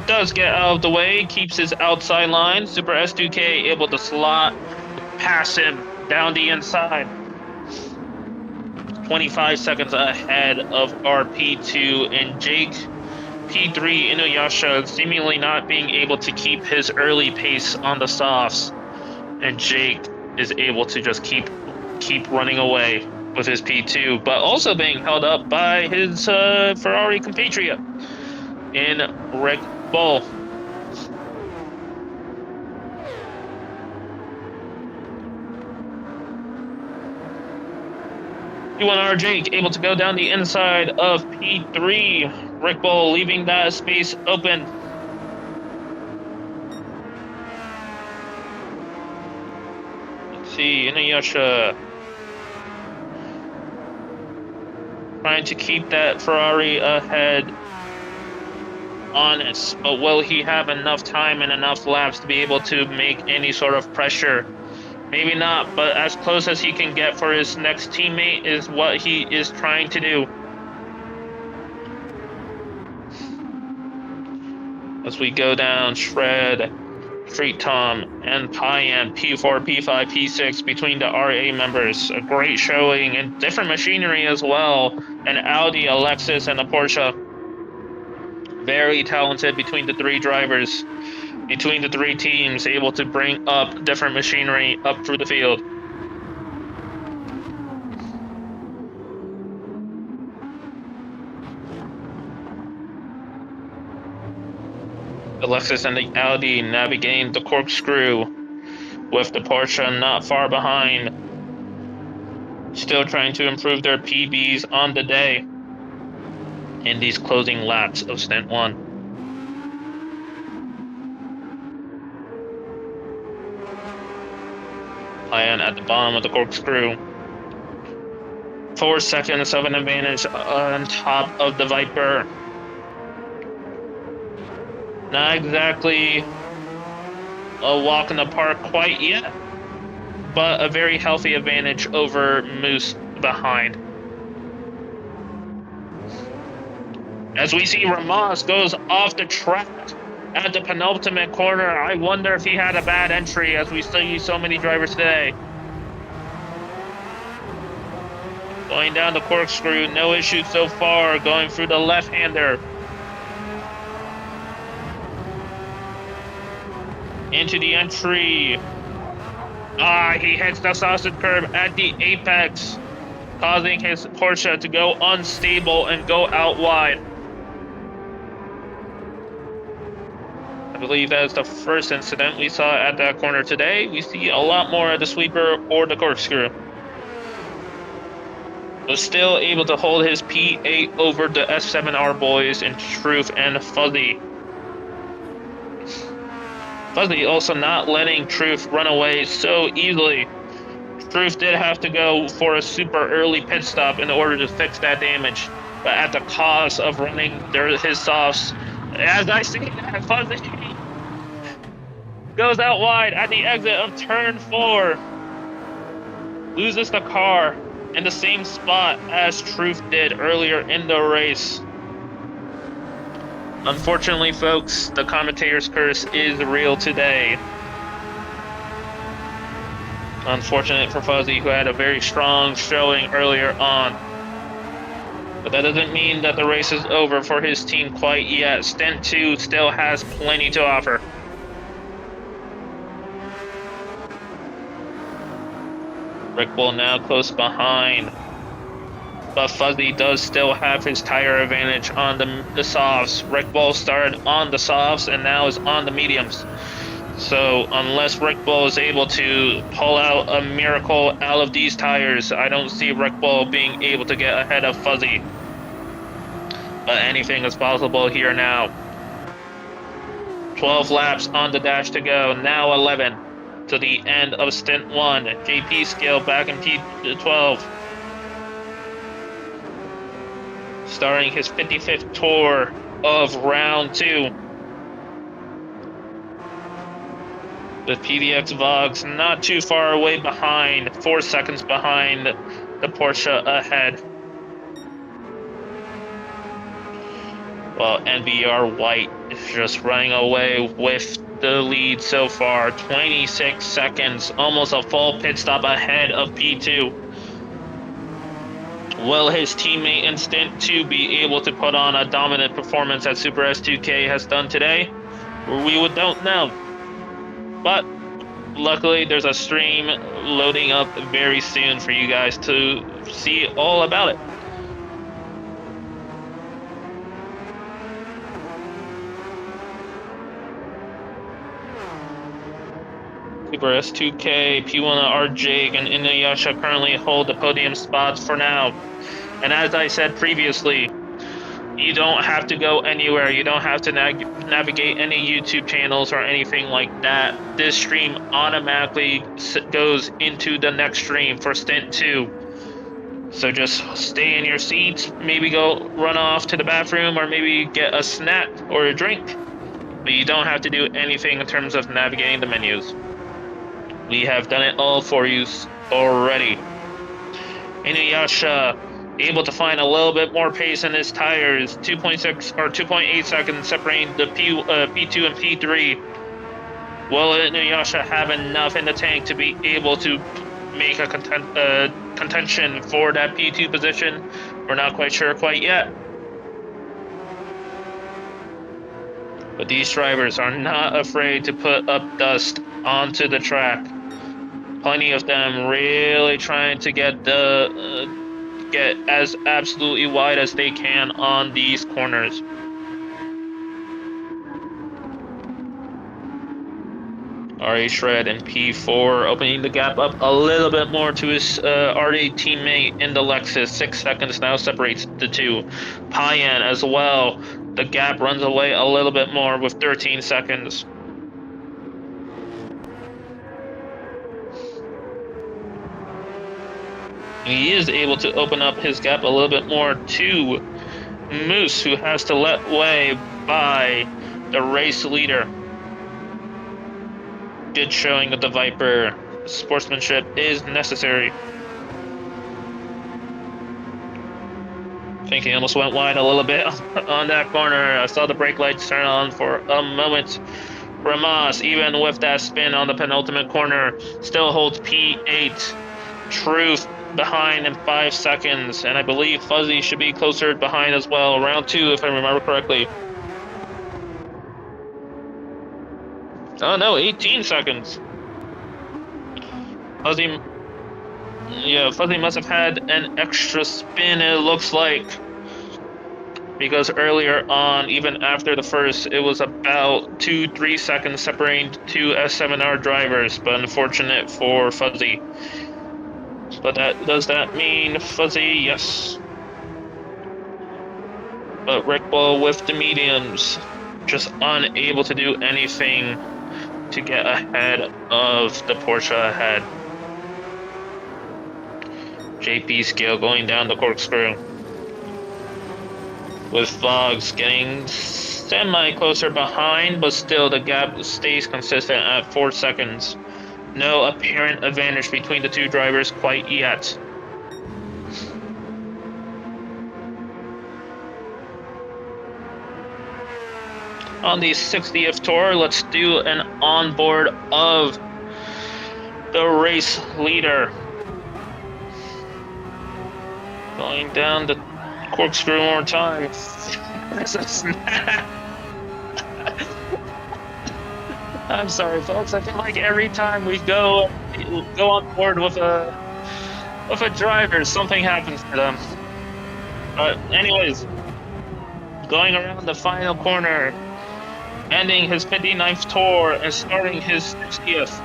does get out of the way, keeps his outside line. Super S2K able to slot past him down the inside. 25 seconds ahead of our P2 and Jake P3 Inuyasha seemingly not being able to keep his early pace on the softs, and Jake is able to just keep running away with his P2, but also being held up by his Ferrari compatriot in Red Bull. P1R Jake able to go down the inside of P3. Red Bull leaving that space open. Let's see, Inuyasha trying to keep that Ferrari ahead. Honest, but will he have enough time and enough laps to be able to make any sort of pressure? Maybe not, but as close as he can get for his next teammate is what he is trying to do. As we go down, Shred, Street Tom, and Pyan, P4, P5, P6 between the RA members. A great showing, and different machinery as well. An Audi, a Lexus, and a Porsche. Very talented between the three drivers, between the three teams, able to bring up different machinery up through the field. The Lexus and the Audi navigating the corkscrew, with the Porsche not far behind. Still trying to improve their PBs on the day in these closing laps of Stint 1. Pyan at the bottom of the corkscrew. 4 seconds of an advantage on top of the Viper. Not exactly a walk in the park quite yet, but a very healthy advantage over Moose behind. As we see Ramos goes off the track at the penultimate corner. I wonder if he had a bad entry, as we see so many drivers today. Going down the corkscrew, no issues so far, going through the left-hander. Into the entry. He hits the sausage curb at the apex, causing his Porsche to go unstable and go out wide. I believe that is the first incident we saw at that corner today. We see a lot more of the sweeper or the corkscrew. But still able to hold his P8 over the S7R boys in Truth and Fuzzy. Fuzzy also not letting Truth run away so easily. Truth did have to go for a super early pit stop in order to fix that damage, but at the cost of running his softs. As I see that, Fuzzy goes out wide at the exit of turn 4. Loses the car in the same spot as Truth did earlier in the race. Unfortunately, folks, the commentator's curse is real today. Unfortunate for Fuzzy, who had a very strong showing earlier on. But that doesn't mean that the race is over for his team quite yet. Stint 2 still has plenty to offer. Red Bull now close behind. but Fuzzy does still have his tire advantage on the softs. Rick Bull started on the softs and now is on the mediums. So unless Rick Bull is able to pull out a miracle out of these tires, I don't see Rick Bull being able to get ahead of Fuzzy. But anything is possible here now. 12 laps on the dash to go, now 11 to the end of stint 1. JP Scale back in P12. Starting his 55th tour of round 2. With PDX Vox not too far away behind, 4 seconds behind the Porsche ahead. Well, NVR White is just running away with the lead so far. 26 seconds, almost a full pit stop ahead of P2. Will his teammate in Stint 2 be able to put on a dominant performance as Super S2K has done today? We don't know. But luckily, there's a stream loading up very soon for you guys to see all about it. Super S2K, P1 RJ, and Inuyasha currently hold the podium spots for now. And as I said previously, you don't have to go anywhere. You don't have to navigate any YouTube channels or anything like that. This stream automatically goes into the next stream for Stint 2. So just stay in your seats, maybe go run off to the bathroom, or maybe get a snack or a drink. But you don't have to do anything in terms of navigating the menus. We have done it all for you already. Inuyasha able to find a little bit more pace in his tires. 2.6 or 2.8 seconds separating the P2 and P3. Will Inuyasha have enough in the tank to be able to make a contention for that P2 position? We're not quite sure quite yet. But these drivers are not afraid to put up dust onto the track. Plenty of them really trying to get as absolutely wide as they can on these corners. RA Shred and P4 opening the gap up a little bit more to his RA teammate in the Lexus. 6 seconds now separates the two. Payan as well. The gap runs away a little bit more with 13 seconds. He is able to open up his gap a little bit more to Moose, who has to let way by the race leader. Good showing of the Viper. Sportsmanship is necessary. I think he almost went wide a little bit on that corner. I saw the brake lights turn on for a moment. Ramas, even with that spin on the penultimate corner, still holds P8. Truth behind in 5 seconds, and I believe Fuzzy should be closer behind as well. Round 2, if I remember correctly. Oh no, 18 seconds. Fuzzy must have had an extra spin, it looks like. Because earlier on, even after the first, it was about 2-3 seconds separating two S7R drivers, but unfortunate for Fuzzy. But does that mean Fuzzy? Yes. But Rick Bull with the mediums, just unable to do anything to get ahead of the Porsche ahead. JP Scale going down the corkscrew. With Vlogs getting semi-closer behind, but still the gap stays consistent at 4 seconds. No apparent advantage between the two drivers quite yet. On the 60th tour, let's do an onboard of the race leader. Going down the corkscrew one more time. I'm sorry, folks. I feel like every time we go on board with a driver, something happens to them. But anyways, going around the final corner, ending his 59th tour and starting his 60th.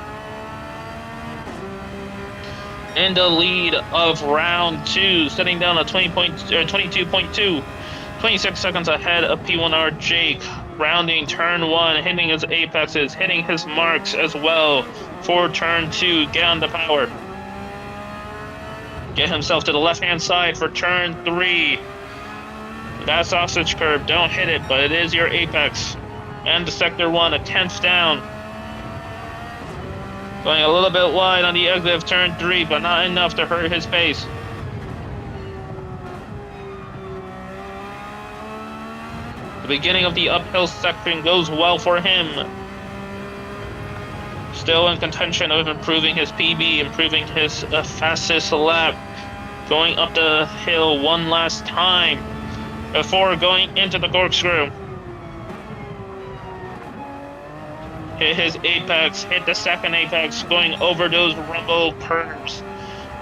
In the lead of round 2, setting down a 22.2, 26 seconds ahead of P1R Jake, rounding turn 1, hitting his apexes, hitting his marks as well for turn 2, get on the power. Get himself to the left-hand side for turn 3. That sausage curve, don't hit it, but it is your apex. And the sector 1, a 10th down. Going a little bit wide on the exit of turn 3, but not enough to hurt his pace. The beginning of the uphill section goes well for him. Still in contention of improving his PB, improving his fastest lap. Going up the hill one last time before going into the corkscrew. Hit his apex, hit the second apex, going over those rumble curves.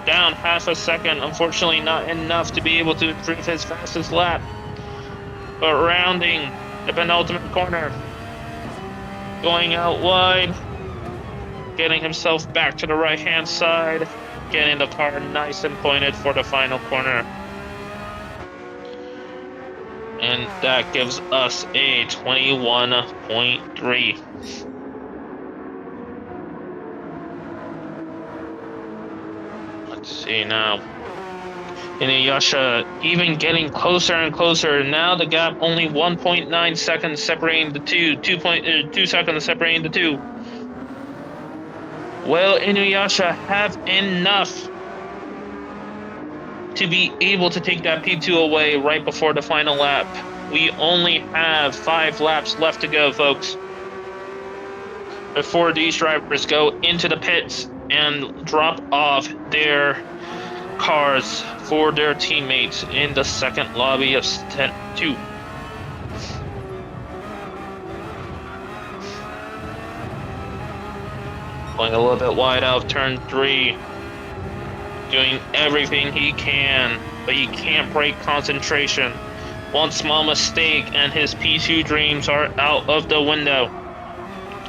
Down half a second, unfortunately not enough to be able to improve his fastest lap. But rounding the penultimate corner, going out wide, getting himself back to the right-hand side, getting the car nice and pointed for the final corner. And that gives us a 21.3. Let's see now. Inuyasha even getting closer and closer. Now the gap only 1.9 seconds separating the two. 2 seconds separating the two. Will Inuyasha have enough to be able to take that P2 away right before the final lap? We only have 5 laps left to go, folks, before these drivers go into the pits and drop off their cars for their teammates in the second lobby of Stint 2. Going a little bit wide out of turn 3, doing everything he can, but he can't break concentration. One small mistake and his P2 dreams are out of the window.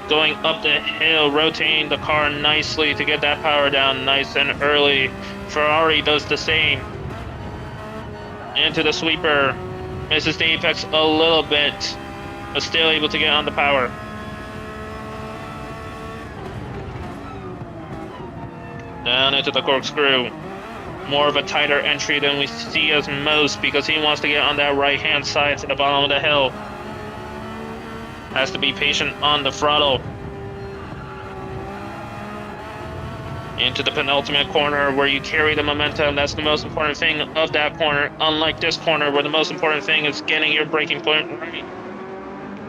Going up the hill, rotating the car nicely to get that power down nice and early. Ferrari does the same. Into the sweeper, misses the apex a little bit, but still able to get on the power. Down into the corkscrew. More of a tighter entry than we see as most, because he wants to get on that right-hand side to the bottom of the hill. Has to be patient on the throttle. Into the penultimate corner where you carry the momentum. That's the most important thing of that corner. Unlike this corner where the most important thing is getting your braking point right.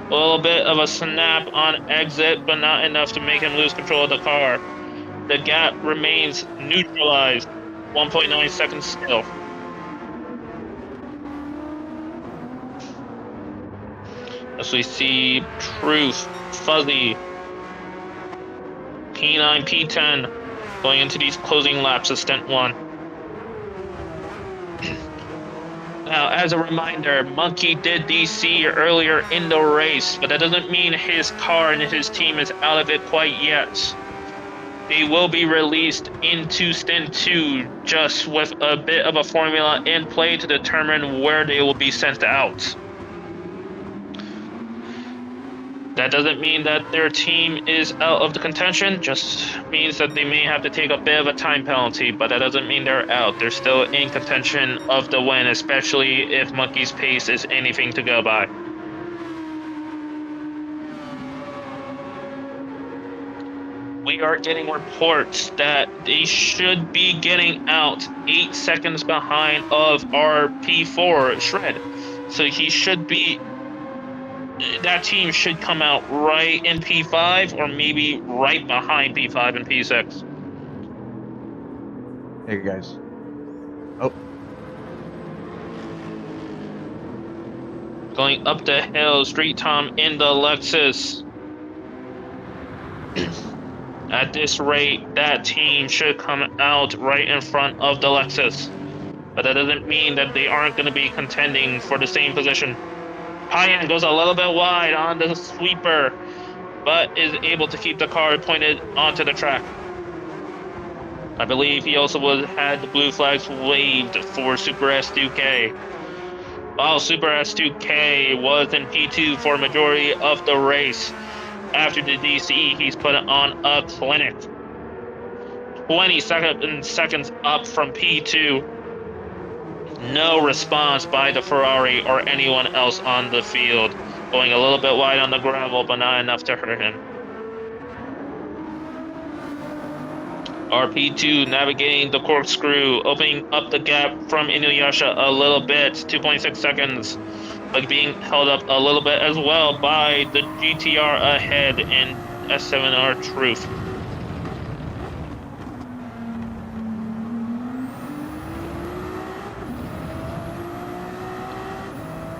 A little bit of a snap on exit, but not enough to make him lose control of the car. The gap remains neutralized. 1.9 seconds still. As we see Truth, Fuzzy, P9, P10 going into these closing laps of Stint 1. Now, as a reminder, Monkey did DC earlier in the race, but that doesn't mean his car and his team is out of it quite yet. They will be released into Stint 2 just with a bit of a formula in play to determine where they will be sent out. That doesn't mean that their team is out of the contention, just means that they may have to take a bit of a time penalty, but that doesn't mean they're out. They're still in contention of the win, especially if Monkey's pace is anything to go by. We are getting reports that they should be getting out 8 seconds behind of our P4 Shred. So he should be, that team should come out right in P5 or maybe right behind P5 and P6. Hey guys. Oh. Going up the hill, Street Tom in the Lexus. At this rate, that team should come out right in front of the Lexus. but that doesn't mean that they aren't going to be contending for the same position. Payan goes a little bit wide on the sweeper, but is able to keep the car pointed onto the track. I believe he also had the blue flags waved for Super S2K. While Super S2K was in P2 for a majority of the race, after the DC, he's put on a clinic. 20 seconds up from P2. No response by the Ferrari or anyone else on the field. Going a little bit wide on the gravel, but not enough to hurt him. RP2 navigating the corkscrew, opening up the gap from Inuyasha a little bit, 2.6 seconds, but being held up a little bit as well by the GTR ahead and S7R Truth.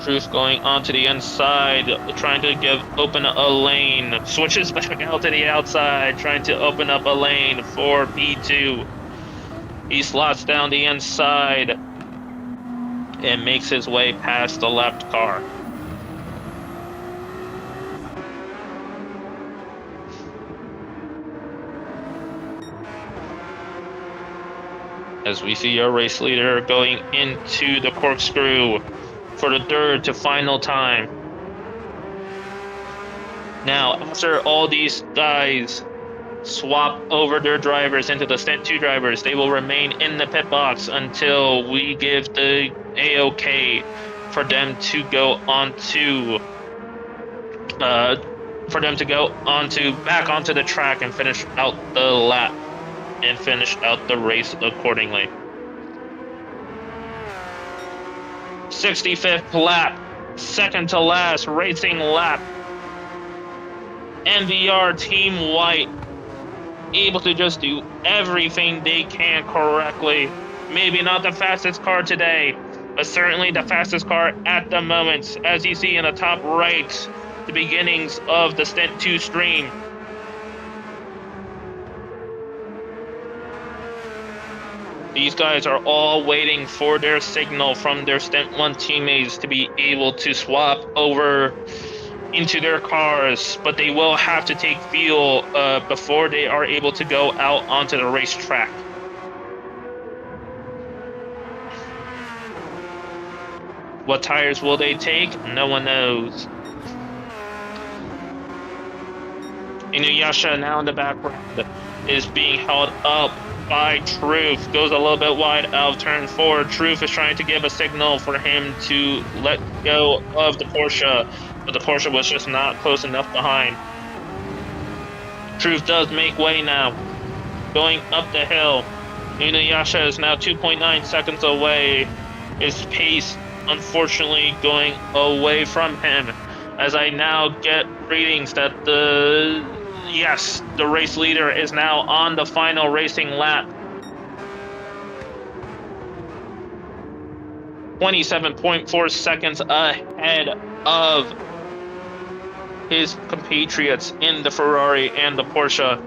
Truth going onto the inside, trying to open a lane. Switches back out to the outside, trying to open up a lane for P2. He slots down the inside and makes his way past the left car. As we see our race leader going into the corkscrew for the third to final time. Now, after all these guys swap over their drivers into the Stint 2 drivers, they will remain in the pit box until we give the A-OK for them to go onto back onto the track and finish out the lap and finish out the race accordingly. 65th lap, second to last racing lap. NVR Team White able to just do everything they can correctly. Maybe not the fastest car today, but certainly the fastest car at the moment. As you see in the top right, the beginnings of the Stint 2 stream. These guys are all waiting for their signal from their Stint 1 teammates to be able to swap over into their cars, but they will have to take fuel before they are able to go out onto the racetrack. What tires will they take? No one knows. Inuyasha now in the background is being held up by Truth. Goes a little bit wide out of turn 4. Truth is trying to give a signal for him to let go of the Porsche, but the Porsche was just not close enough behind. Truth does make way now. Going up the hill. Inuyasha is now 2.9 seconds away. His pace, unfortunately, going away from him. As I now get readings that the race leader is now on the final racing lap. 27.4 seconds ahead of his compatriots in the Ferrari and the Porsche.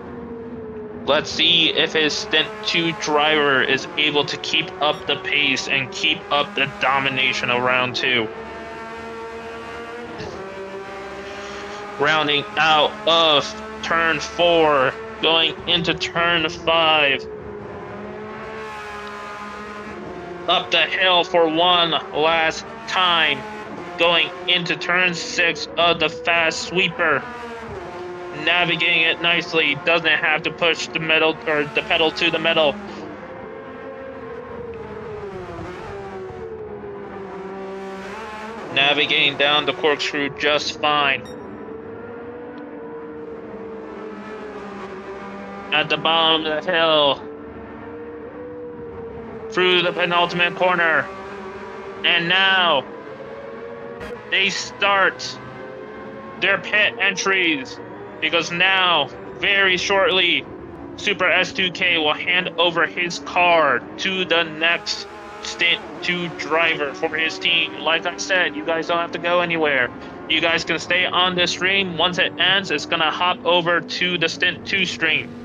Let's see if his Stint 2 driver is able to keep up the pace and keep up the domination of round 2. Rounding out of turn 4, going into turn 5. Up the hill for one last time, going into turn 6 of the fast sweeper. Navigating it nicely, doesn't have to push the pedal to the metal. Navigating down the corkscrew just fine. At the bottom of the hill, through the penultimate corner, and now they start their pit entries, because now, very shortly, Super S2K will hand over his car to the next Stint 2 driver for his team. Like I said, you guys don't have to go anywhere. You guys can stay on this stream. Once it ends, it's gonna hop over to the Stint 2 stream.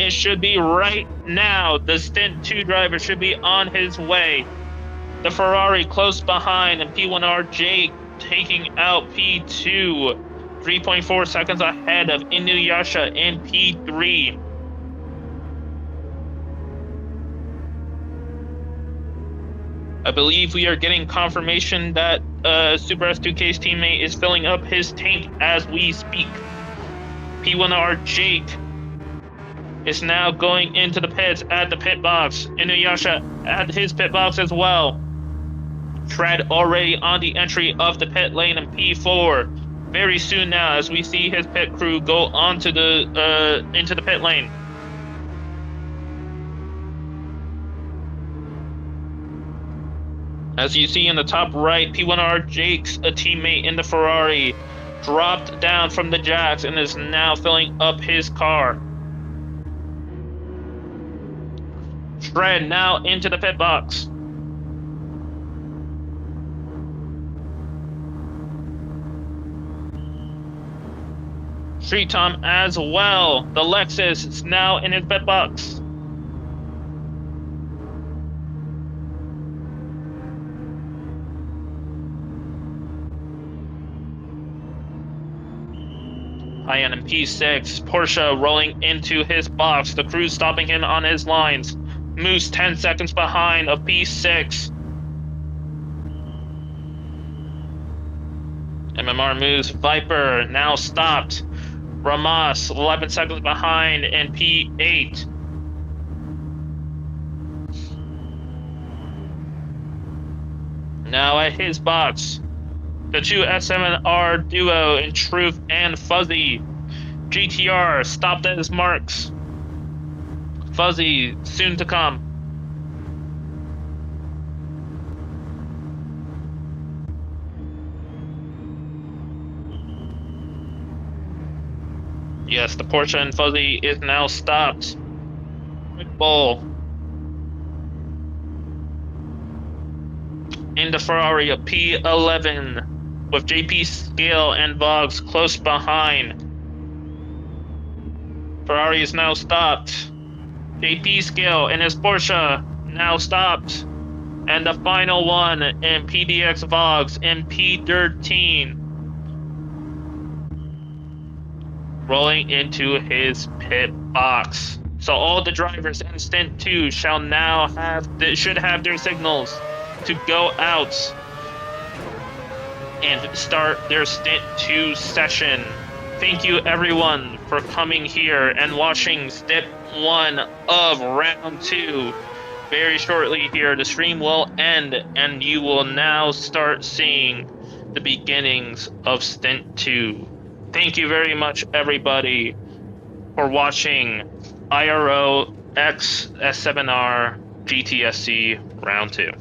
it should be right now. The Stint 2 driver should be on his way. The Ferrari close behind, and P1R Jake taking out P2. 3.4 seconds ahead of Inuyasha in P3. I believe we are getting confirmation that Super S2K's teammate is filling up his tank as we speak. P1R Jake is now going into the pits at the pit box. Inuyasha at his pit box as well. Tread already on the entry of the pit lane in P4. Very soon now, as we see his pit crew go onto the into the pit lane. As you see in the top right, P1R Jake's a teammate in the Ferrari dropped down from the jacks and is now filling up his car. Tread now into the pit box. Street Tom as well. The Lexus is now in his pit box. High-end in P6. Porsche rolling into his box. The crew stopping him on his lines. Moose 10 seconds behind of P6. MMR Moose Viper now stopped. Ramas 11 seconds behind in P8. Now at his box, the two S7R duo in Truth and Fuzzy. GTR stopped at his marks. Fuzzy soon to come. Yes, the Porsche and Fuzzy is now stopped. Red Bull. In the Ferrari of P11 with JP Scale and Vogs close behind. Ferrari is now stopped. JP Scale and his Porsche now stopped. And the final one in PDX Vogs in P13. Rolling into his pit box. So all the drivers in Stint 2 shall now should have their signals to go out and start their Stint 2 session. Thank you everyone for coming here and watching Stint 1 of round 2. Very shortly here, the stream will end and you will now start seeing the beginnings of Stint 2. Thank you very much, everybody, for watching IRO X S7R GTSC Round 2.